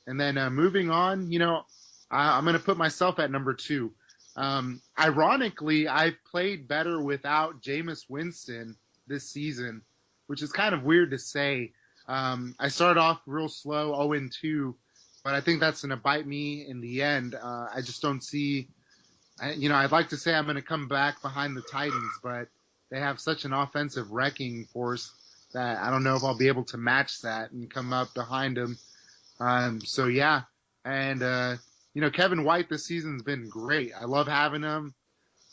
S4: and then moving on, I'm gonna put myself at number 2. Ironically, I've played better without Jameis Winston this season, which is kind of weird to say. I started off real slow, 0-2, but I think that's going to bite me in the end. I just don't see I'd like to say I'm going to come back behind the Titans, but they have such an offensive wrecking force that I don't know if I'll be able to match that and come up behind them. So yeah, and Kevin White this season's been great. I love having him.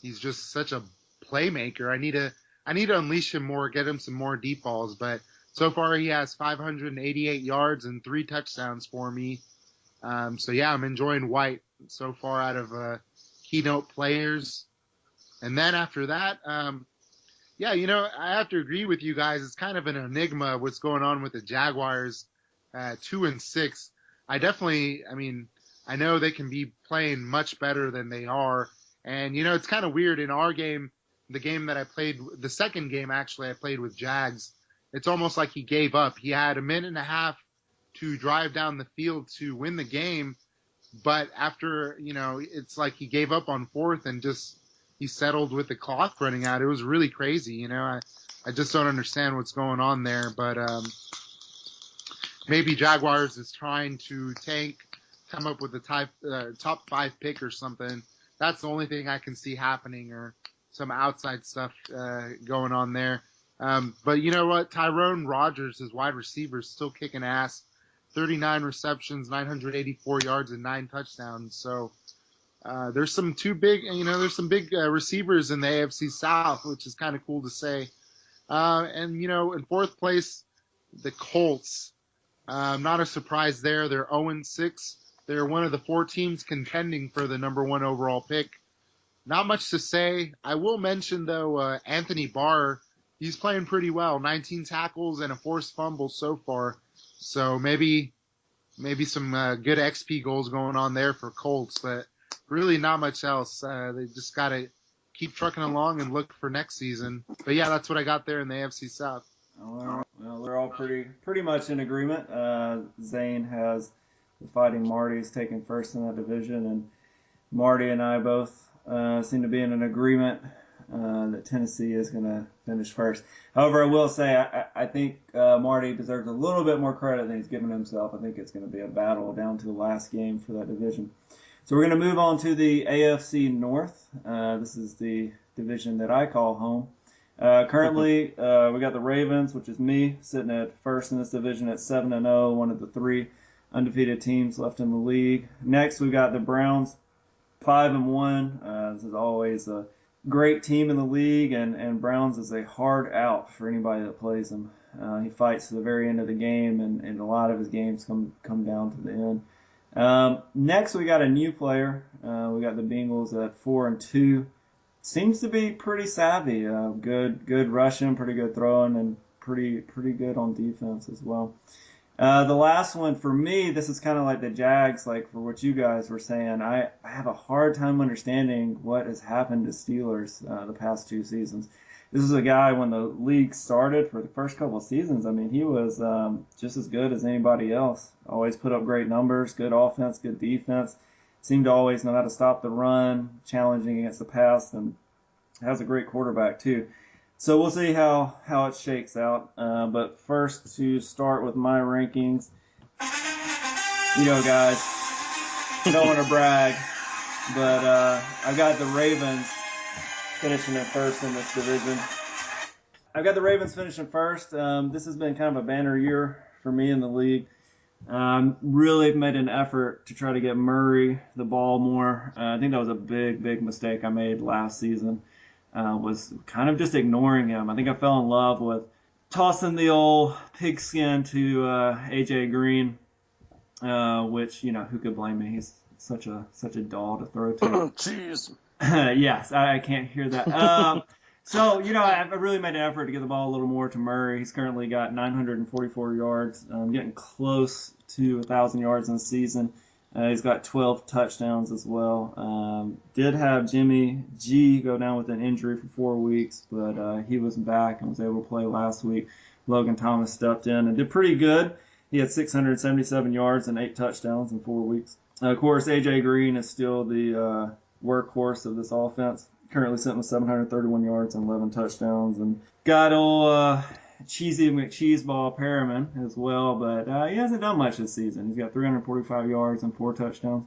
S4: He's just such a playmaker. I need to unleash him more, get him some more deep balls. But so far he has 588 yards and 3 touchdowns for me. So yeah, I'm enjoying White so far out of keynote players. And then after that, yeah, I have to agree with you guys. It's kind of an enigma what's going on with the Jaguars, 2-6. I know they can be playing much better than they are. And, it's kind of weird in our game, the game that I played, the second game actually I played with Jags. It's almost like he gave up. He had a minute and a half to drive down the field to win the game. But after, it's like he gave up on fourth and just he settled with the clock running out. It was really crazy. I just don't understand what's going on there. But maybe Jaguars is trying to tank, come up with a top 5 pick or something. That's the only thing I can see happening, or some outside stuff going on there. But you know what? Tyrone Rogers, his wide receiver, is still kicking ass. 39 receptions, 984 yards, and 9 touchdowns. So there's some big receivers in the AFC South, which is kind of cool to say. And in fourth place, the Colts. Not a surprise there. They're 0-6. They're one of the 4 teams contending for the number 1 overall pick. Not much to say. I will mention, though, Anthony Barr. He's playing pretty well. 19 tackles and a forced fumble so far. So maybe some good XP goals going on there for Colts, but really not much else. They just got to keep trucking along and look for next season. But yeah, that's what I got there in the AFC South.
S2: Well, they're all pretty much in agreement. Zane has the Fighting Marty's taking first in that division, and Marty and I both seem to be in an agreement that Tennessee is going to finish first. However, I will say I think Marty deserves a little bit more credit than he's given himself. I think it's going to be a battle down to the last game for that division. So we're going to move on to the AFC North. This is the division that I call home. Currently, we got the Ravens, which is me, sitting at first in this division at 7-0, one of the 3 undefeated teams left in the league. Next, we got the Browns, 5-1. This is always a great team in the league, and Browns is a hard out for anybody that plays him. He fights to the very end of the game, and a lot of his games come down to the end. Next, we got a new player. We got the Bengals at 4-2. Seems to be pretty savvy. Good rushing, pretty good throwing, and pretty good on defense as well. The last one for me, this is kind of like the Jags, like for what you guys were saying. I have a hard time understanding what has happened to Steelers the past 2 seasons. This is a guy when the league started for the first couple of seasons. I mean, he was just as good as anybody else. Always put up great numbers, good offense, good defense. Seemed to always know how to stop the run, challenging against the pass, and has a great quarterback too. So we'll see how it shakes out. But first, to start with my rankings, guys, I don't want to brag, but I got the Ravens finishing in first in this division. I've got the Ravens finishing first. This has been kind of a banner year for me in the league. Really made an effort to try to get Murray the ball more. I think that was a big mistake I made last season. Was kind of just ignoring him. I think I fell in love with tossing the old pigskin to AJ Green, which, who could blame me? He's such a doll to throw to.
S3: Jeez.
S2: Yes, I can't hear that. So, I really made an effort to get the ball a little more to Murray. He's currently got 944 yards, getting close to 1,000 yards in the season. He's got 12 touchdowns as well. Did have Jimmy G go down with an injury for 4 weeks, but he was back and was able to play last week. Logan Thomas stepped in and did pretty good. He had 677 yards and 8 touchdowns in 4 weeks. Of course, A.J. Green is still the workhorse of this offense. Currently sitting with 731 yards and 11 touchdowns. And got old Cheesy McCheeseball Perriman as well, but he hasn't done much this season. He's got 345 yards and 4 touchdowns.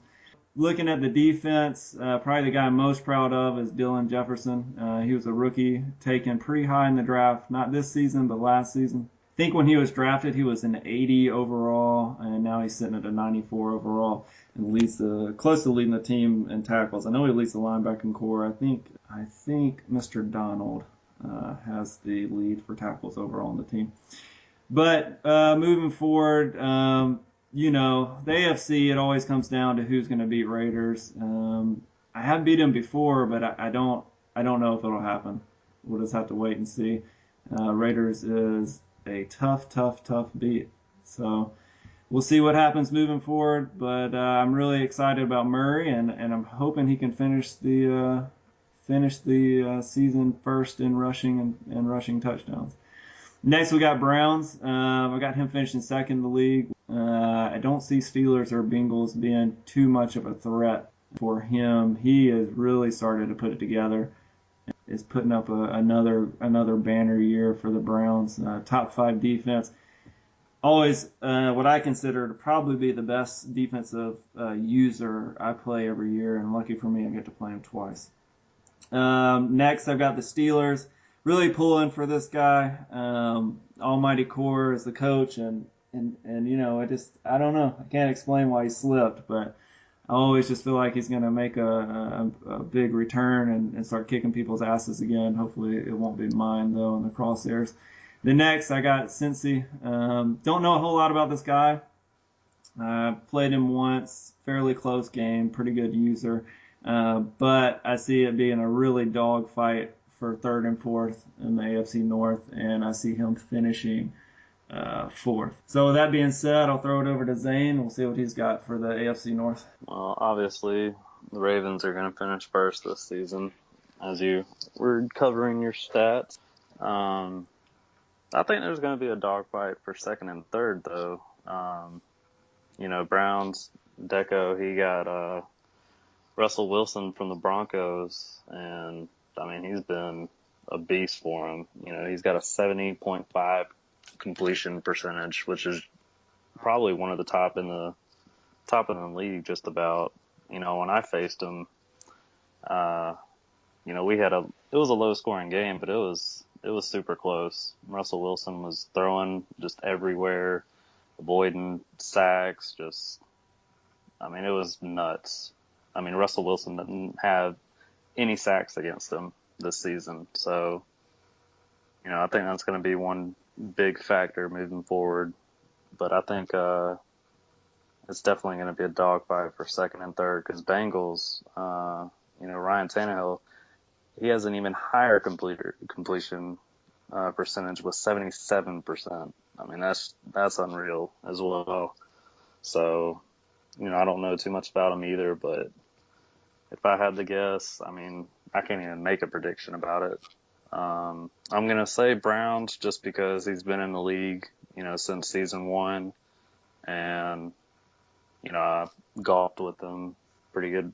S2: Looking at the defense, probably the guy I'm most proud of is Dylan Jefferson. He was a rookie taken pretty high in the draft, not this season, but last season. I think when he was drafted, he was an 80 overall, and now he's sitting at a 94 overall and leads close to leading the team in tackles. I know he leads the linebacking core. I think Mr. Donald has the lead for tackles overall on the team. But moving forward, the AFC, it always comes down to who's going to beat Raiders. I have beat them before, but I don't know if it'll happen. We'll just have to wait and see. Raiders is a tough beat. So we'll see what happens moving forward. But I'm really excited about Murray, and I'm hoping he can finish the season first in rushing and rushing touchdowns. Next, we got Browns. I got him finishing second in the league. I don't see Steelers or Bengals being too much of a threat for him. He has really started to put it together. Is putting up another banner year for the Browns. Top 5 defense. Always what I consider to probably be the best defensive user I play every year, and lucky for me, I get to play him twice. Next, I've got the Steelers. Really pulling for this guy. Almighty Core is the coach, and I don't know. I can't explain why he slipped, but I always just feel like he's going to make a big return and start kicking people's asses again. Hopefully it won't be mine, though, in the crosshairs. The next, I got Cincy. Don't know a whole lot about this guy. Played him once, fairly close game, pretty good user. But I see it being a really dog fight for 3rd and 4th in the AFC North, and I see him finishing 4th. So with that being said, I'll throw it over to Zane. We'll see what he's got for the AFC North.
S3: Well, obviously, the Ravens are going to finish first this season, as you were covering your stats. I think there's going to be a dogfight for 2nd and 3rd, though. Browns, Deco, he got Russell Wilson from the Broncos, and he's been a beast for him. He's got a 70.5 completion percentage, which is probably one of the top in the league, just about. When I faced him, it was a low scoring game, but it was super close. Russell Wilson was throwing just everywhere, avoiding sacks, it was nuts. Russell Wilson didn't have any sacks against him this season. So, I think that's going to be one big factor moving forward. But I think it's definitely going to be a dogfight for 2nd and 3rd, because Bengals, Ryan Tannehill, he has an even higher completion percentage with 77%. That's unreal as well. So, I don't know too much about him either, but if I had to guess, I can't even make a prediction about it. I'm going to say Browns just because he's been in the league, since season 1. And, I golfed with him. Pretty good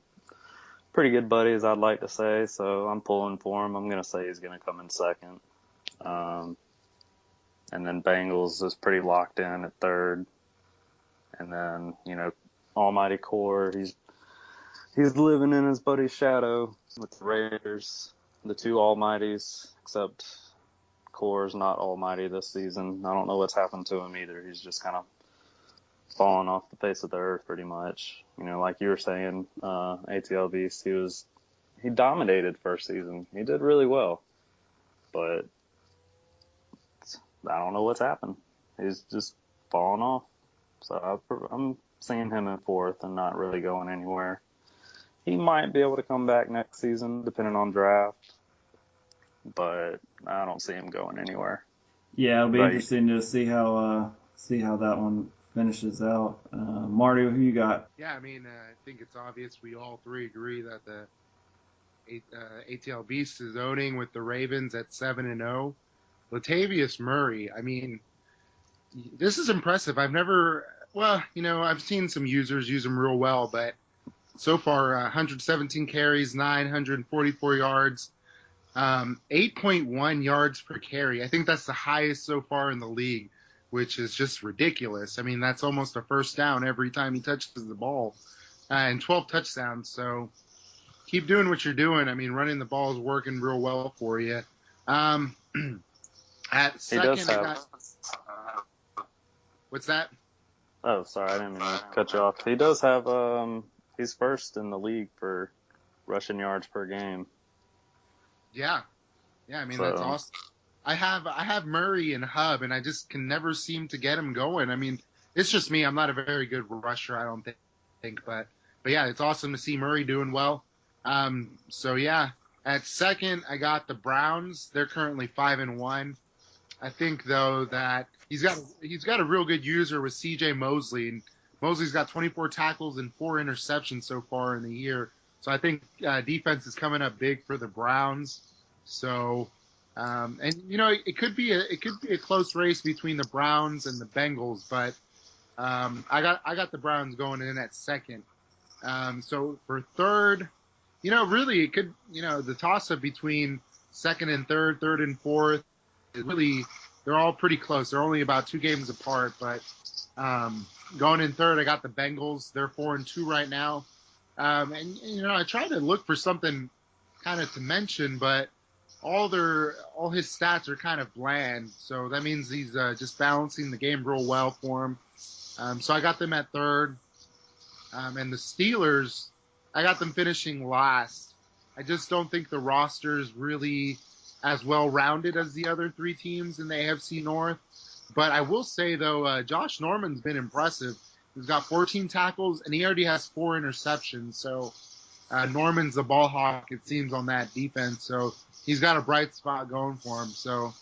S3: buddies, I'd like to say. So I'm pulling for him. I'm going to say he's going to come in 2nd. And then Bengals is pretty locked in at 3rd. And then, Almighty Core, he's living in his buddy's shadow with the Raiders, the 2 Almighties, except Core's not almighty this season. I don't know what's happened to him either. He's just kind of fallen off the face of the earth pretty much. Like you were saying, ATL Beast, he dominated first season. He did really well. But I don't know what's happened. He's just fallen off. So I'm seeing him in 4th and not really going anywhere. He might be able to come back next season, depending on draft, but I don't see him going anywhere.
S2: Yeah, it'll be interesting to see how that one finishes out. Marty, who you got?
S4: Yeah, I think it's obvious we all 3 agree that the ATL Beast is owning with the Ravens at 7-0. Latavius Murray, this is impressive. I've seen some users use him real well, but so far, 117 carries, 944 yards, 8.1 yards per carry. I think that's the highest so far in the league, which is just ridiculous. That's almost a first down every time he touches the ball. and 12 touchdowns. So keep doing what you're doing. I mean, running the ball is working real well for you. At second, I got. What's that?
S3: Oh, sorry, I didn't mean to cut you off. He does have he's first in the league for rushing yards per game.
S4: Yeah. I mean, that's awesome. I have Murray and Hub, and I just can never seem to get him going. I mean, it's just me. I'm not a very good rusher, I don't think, but yeah, it's awesome to see Murray doing well. So yeah, at second, I got the Browns. They're currently 5-1. I think though that he's got a real good user with C.J. Mosley, and Mosley's got 24 tackles and 4 interceptions so far in the year. So I think defense is coming up big for the Browns. So, and it could be a close race between the Browns and the Bengals, but I got the Browns going in at second. So for third, really it could, the toss up between second and third and fourth. Really, they're all pretty close. They're only about 2 games apart, but going in third, I got the Bengals. They're 4-2 right now. And I tried to look for something kind of to mention, but all his stats are kind of bland. So that means he's just balancing the game real well for him. So I got them at third. And the Steelers, I got them finishing last. I just don't think the roster is really as well-rounded as the other 3 teams in the AFC North. But I will say, though, Josh Norman's been impressive. He's got 14 tackles, and he already has 4 interceptions. So Norman's the ball hawk, it seems, on that defense. So he's got a bright spot going for him. So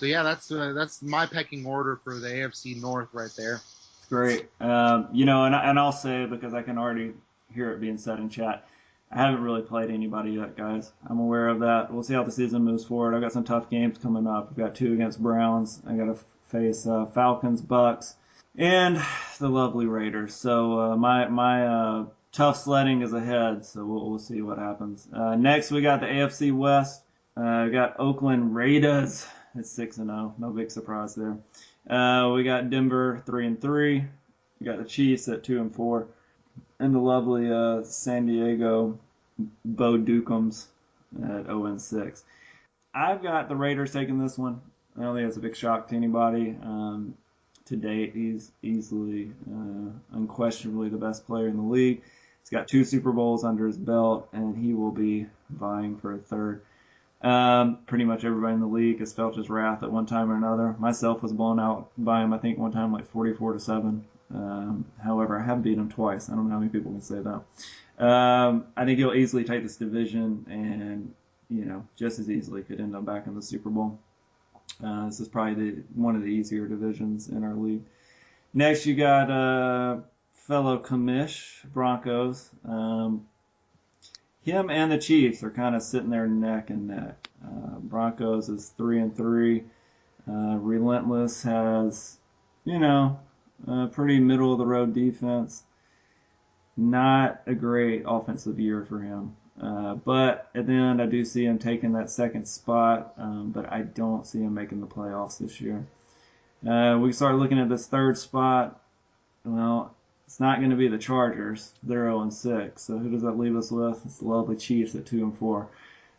S4: yeah, that's my pecking order for the AFC North right there.
S2: Great. And I'll say, because I can already hear it being said in chat, I haven't really played anybody yet, guys. I'm aware of that. We'll see how the season moves forward. I've got some tough games coming up. I've got 2 against Browns. I got to face Falcons, Bucks, and the lovely Raiders. So my tough sledding is ahead. So we'll see what happens. Next, we got the AFC West. We got Oakland Raiders at 6-0. No big surprise there. We got Denver 3-3. We got the Chiefs at 2-4. And the lovely San Diego Bo Dukums at 0-6. I've got the Raiders taking this one. I don't think it's a big shock to anybody. To date, he's easily, unquestionably the best player in the league. He's got 2 Super Bowls under his belt, and he will be vying for a third. Pretty much everybody in the league has felt his wrath at one time or another. Myself was blown out by him, I think, one time like 44-7. However, I have beat him twice. I don't know how many people can say that. I think he'll easily take this division and, just as easily could end up back in the Super Bowl. This is probably one of the easier divisions in our league. Next, you got fellow commish, Broncos. Him and the Chiefs are kind of sitting there neck and neck. Broncos is 3-3. Relentless has, a pretty middle of the road defense. Not a great offensive year for him. But at the end, I do see him taking that second spot, but I don't see him making the playoffs this year. We start looking at this third spot. Well, it's not going to be the Chargers. They're 0-6. So who does that leave us with? It's the lovely Chiefs at 2-4.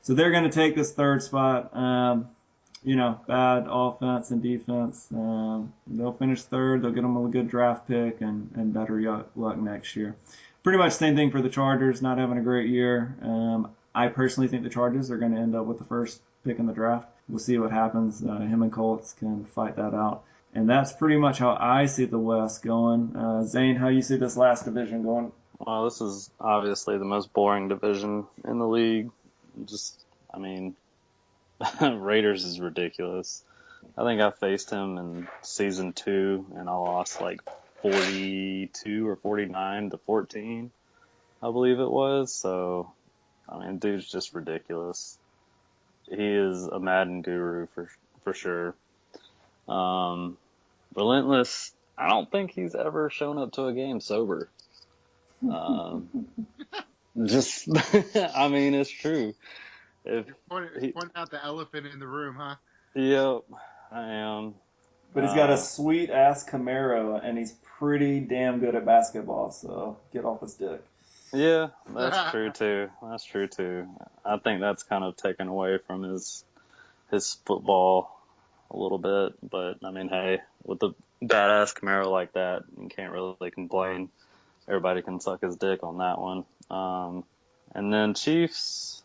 S2: So they're going to take this third spot. Bad offense and defense. They'll finish third. They'll get them a good draft pick and better luck next year. Pretty much same thing for the Chargers, not having a great year. I personally think the Chargers are going to end up with the first pick in the draft. We'll see what happens. Him and Colts can fight that out. And that's pretty much how I see the West going. Zane, how you see this last division going?
S3: Well, this is obviously the most boring division in the league. Raiders is ridiculous. I think I faced him in season 2, and I lost like 42 or 49-14, I believe it was. So, dude's just ridiculous. He is a Madden guru for sure. Relentless, I don't think he's ever shown up to a game sober. It's true.
S4: Pointing out the elephant in the room, huh?
S3: Yep, I am.
S2: But he's got a sweet-ass Camaro, and he's pretty damn good at basketball, so get off his dick.
S3: Yeah, that's true too. That's true too. I think that's kind of taken away from his football a little bit. But I mean, hey, with a badass Camaro like that, you can't really complain. Everybody can suck his dick on that one. And then Chiefs,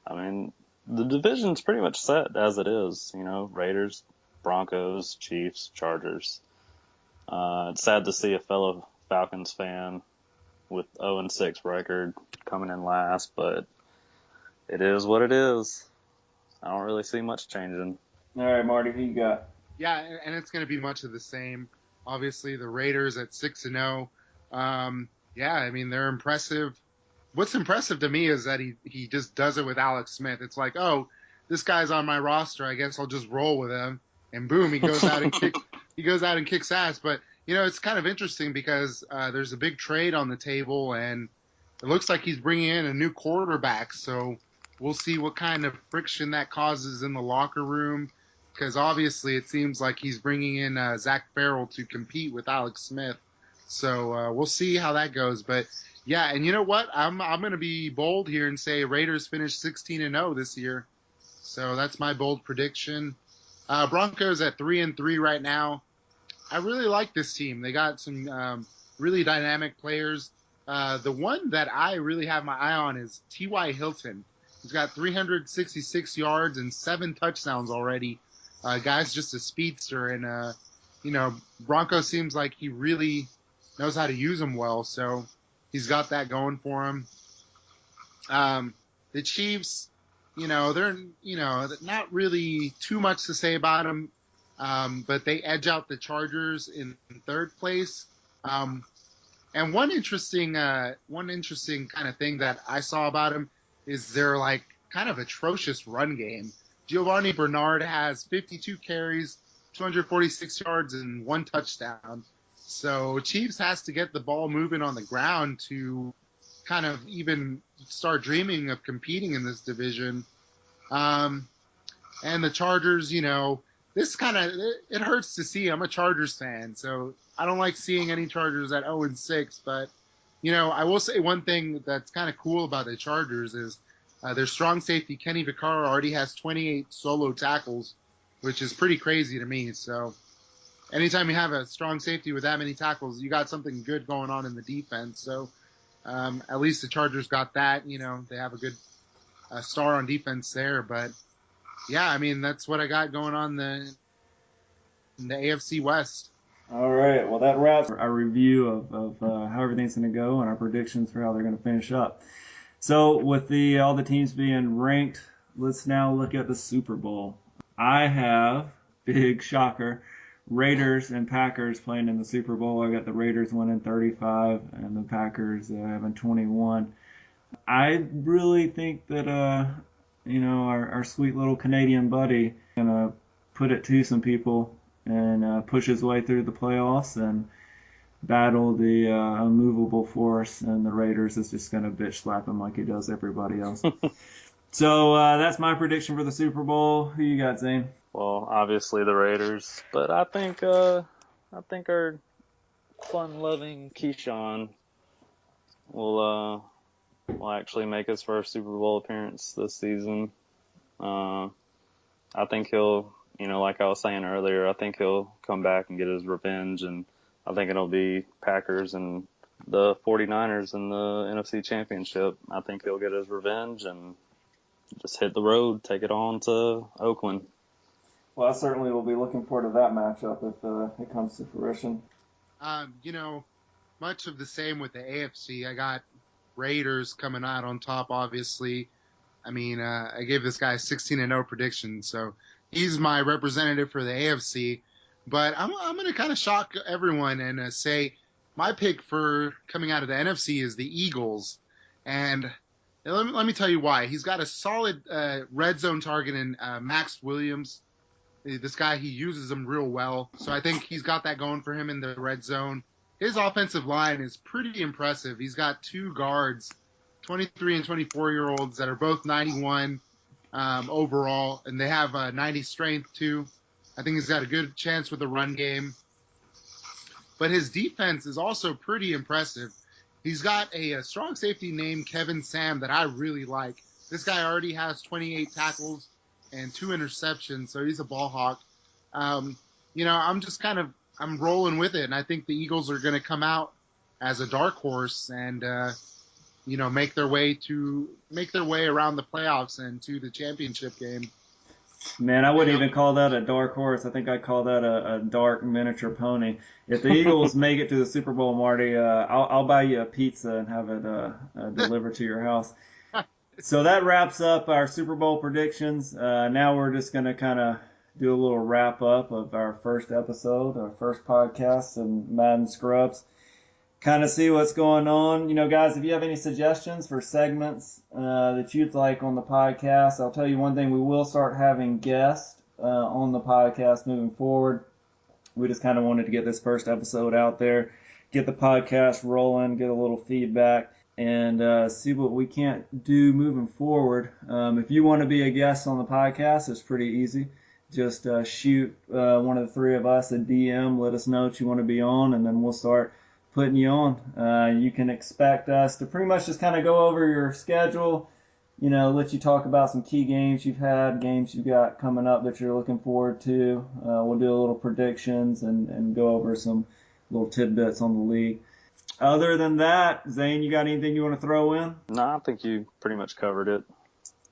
S3: I mean, the division's pretty much set as it is. You know, Raiders, Broncos, Chiefs, Chargers. It's sad to see a fellow Falcons fan with 0-6 record coming in last, but it is what it is. I don't really see much changing.
S2: All right, Marty, who you got?
S4: Yeah, and it's going to be much of the same. Obviously, the Raiders at 6-0. Yeah, I mean, they're impressive. What's impressive to me is that he just does it with Alex Smith. It's like, oh, this guy's on my roster. I guess I'll just roll with him. And boom, he goes out and kicks ass. But you know, it's kind of interesting because there's a big trade on the table, and it looks like he's bringing in a new quarterback. So we'll see what kind of friction that causes in the locker room. Because obviously, it seems like he's bringing in Zach Farrell to compete with Alex Smith. So we'll see how that goes. But yeah, and you know what? I'm going to be bold here and say Raiders finish 16-0 this year. So that's my bold prediction. Broncos at 3-3 right now. I really like this team. They got some really dynamic players. The one that I really have my eye on is T.Y. Hilton. He's got 366 yards and 7 touchdowns already. Guy's just a speedster, and you know, Bronco seems like he really knows how to use him well. So he's got that going for him. The Chiefs, you know, they're not really too much to say about them. But they edge out the Chargers in third place. And one interesting kind of thing that I saw about them is their like kind of atrocious run game. Giovanni Bernard has 52 carries, 246 yards, and 1 touchdown. So Chiefs has to get the ball moving on the ground to kind of even start dreaming of competing in this division. And the Chargers, you know, this kind of, it hurts to see. I'm a Chargers fan, so I don't like seeing any Chargers at 0-6. But, you know, I will say one thing that's kind of cool about the Chargers is their strong safety, Kenny Vaccaro, already has 28 solo tackles, which is pretty crazy to me. So anytime you have a strong safety with that many tackles, you got something good going on in the defense. So at least the Chargers got that. You know, they have a good star on defense there. But yeah, I mean, that's what I got going on in the AFC West.
S2: All right, well, that wraps our review of how everything's going to go and our predictions for how they're going to finish up. So with all the teams being ranked, let's now look at the Super Bowl. I have, big shocker, Raiders and Packers playing in the Super Bowl. I got the Raiders winning 35 and the Packers having 21. I really think that our sweet little Canadian buddy gonna put it to some people and push his way through the playoffs and battle the unmovable force, and the Raiders is just gonna bitch slap him like he does everybody else. So that's my prediction for the Super Bowl. Who you got, Zane?
S3: Well, obviously the Raiders, but I think our fun-loving Keyshawn will actually make his first Super Bowl appearance this season. I think he'll, like I was saying earlier, I think he'll come back and get his revenge, and I think it'll be Packers and the 49ers in the NFC Championship. I think he'll get his revenge and just hit the road, take it on to Oakland.
S2: Well, I certainly will be looking forward to that matchup if it comes to fruition.
S4: Much of the same with the AFC. I got Raiders coming out on top, obviously. I mean, I gave this guy a 16-0 prediction, so he's my representative for the AFC. But I'm going to kind of shock everyone and say my pick for coming out of the NFC is the Eagles. And let me tell you why. He's got a solid red zone target in Max Williams. This guy, he uses them real well. So I think he's got that going for him in the red zone. His offensive line is pretty impressive. He's got 2 guards, 23 and 24-year-olds that are both 91 overall, and they have 90 strength too. I think he's got a good chance with the run game. But his defense is also pretty impressive. He's got a strong safety named Kevin Sam that I really like. This guy already has 28 tackles and 2 interceptions, so he's a ball hawk. I'm rolling with it, and I think the Eagles are going to come out as a dark horse and make their way around the playoffs and to the championship game.
S2: Man, I wouldn't even call that a dark horse. I think I'd call that a dark miniature pony. If the Eagles make it to the Super Bowl, Marty, I'll buy you a pizza and have it delivered to your house. So that wraps up our Super Bowl predictions. Now we're just going to kind of do a little wrap up of our first episode, our first podcast in Madden Scrubs. Kind of see what's going on. Guys, if you have any suggestions for segments that you'd like on the podcast, I'll tell you one thing, we will start having guests on the podcast moving forward. We just kind of wanted to get this first episode out there, get the podcast rolling, get a little feedback, and see what we can't do moving forward. If you want to be a guest on the podcast, it's pretty easy. Just shoot one of the three of us a DM, let us know what you want to be on, and then we'll start putting you on. You can expect us to pretty much just kind of go over your schedule, let you talk about some key games you've had, games you've got coming up that you're looking forward to. We'll do a little predictions and go over some little tidbits on the league. Other than that, Zane, you got anything you want to throw in?
S3: No, I think you pretty much covered it.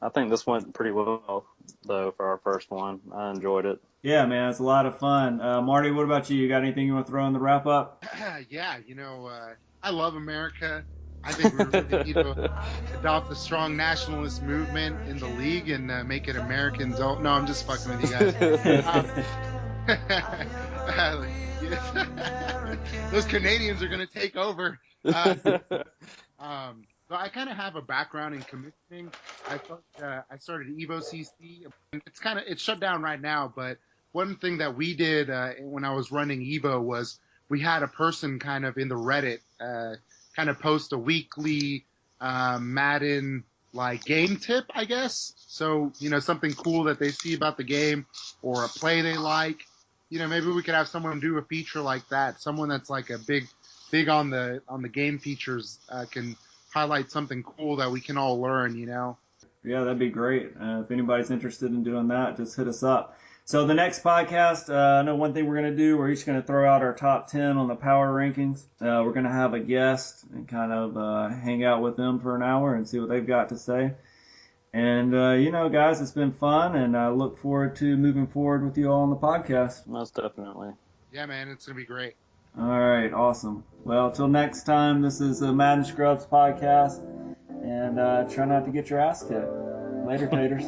S3: I think this went pretty well, though, for our first one. I enjoyed it.
S2: Yeah, man, it's a lot of fun. Marty, what about you? You got anything you want to throw in the wrap up?
S4: Yeah, I love America. I think we really need to adopt a strong nationalist movement in the league and make it American. No, I'm just fucking with you guys. Those Canadians are going to take over. So I kind of have a background in commissioning. I started Evo CC. It's shut down right now, but one thing that we did when I was running Evo was we had a person kind of in the Reddit kind of post a weekly Madden like game tip, I guess. So, something cool that they see about the game or a play they like. Maybe we could have someone do a feature like that. Someone that's like a big on the game features can highlight something cool that we can all learn,
S2: Yeah, that'd be great. If anybody's interested in doing that, just hit us up. So the next podcast, I know one thing we're going to do, we're each going to throw out our top 10 on the power rankings. We're going to have a guest and kind of hang out with them for an hour and see what they've got to say. And, guys, it's been fun, and I look forward to moving forward with you all on the podcast.
S3: Most definitely.
S4: Yeah, man, it's going to be great.
S2: All right, awesome. Well, till next time, this is the Madden Scrubs podcast, and try not to get your ass kicked. Later, taters.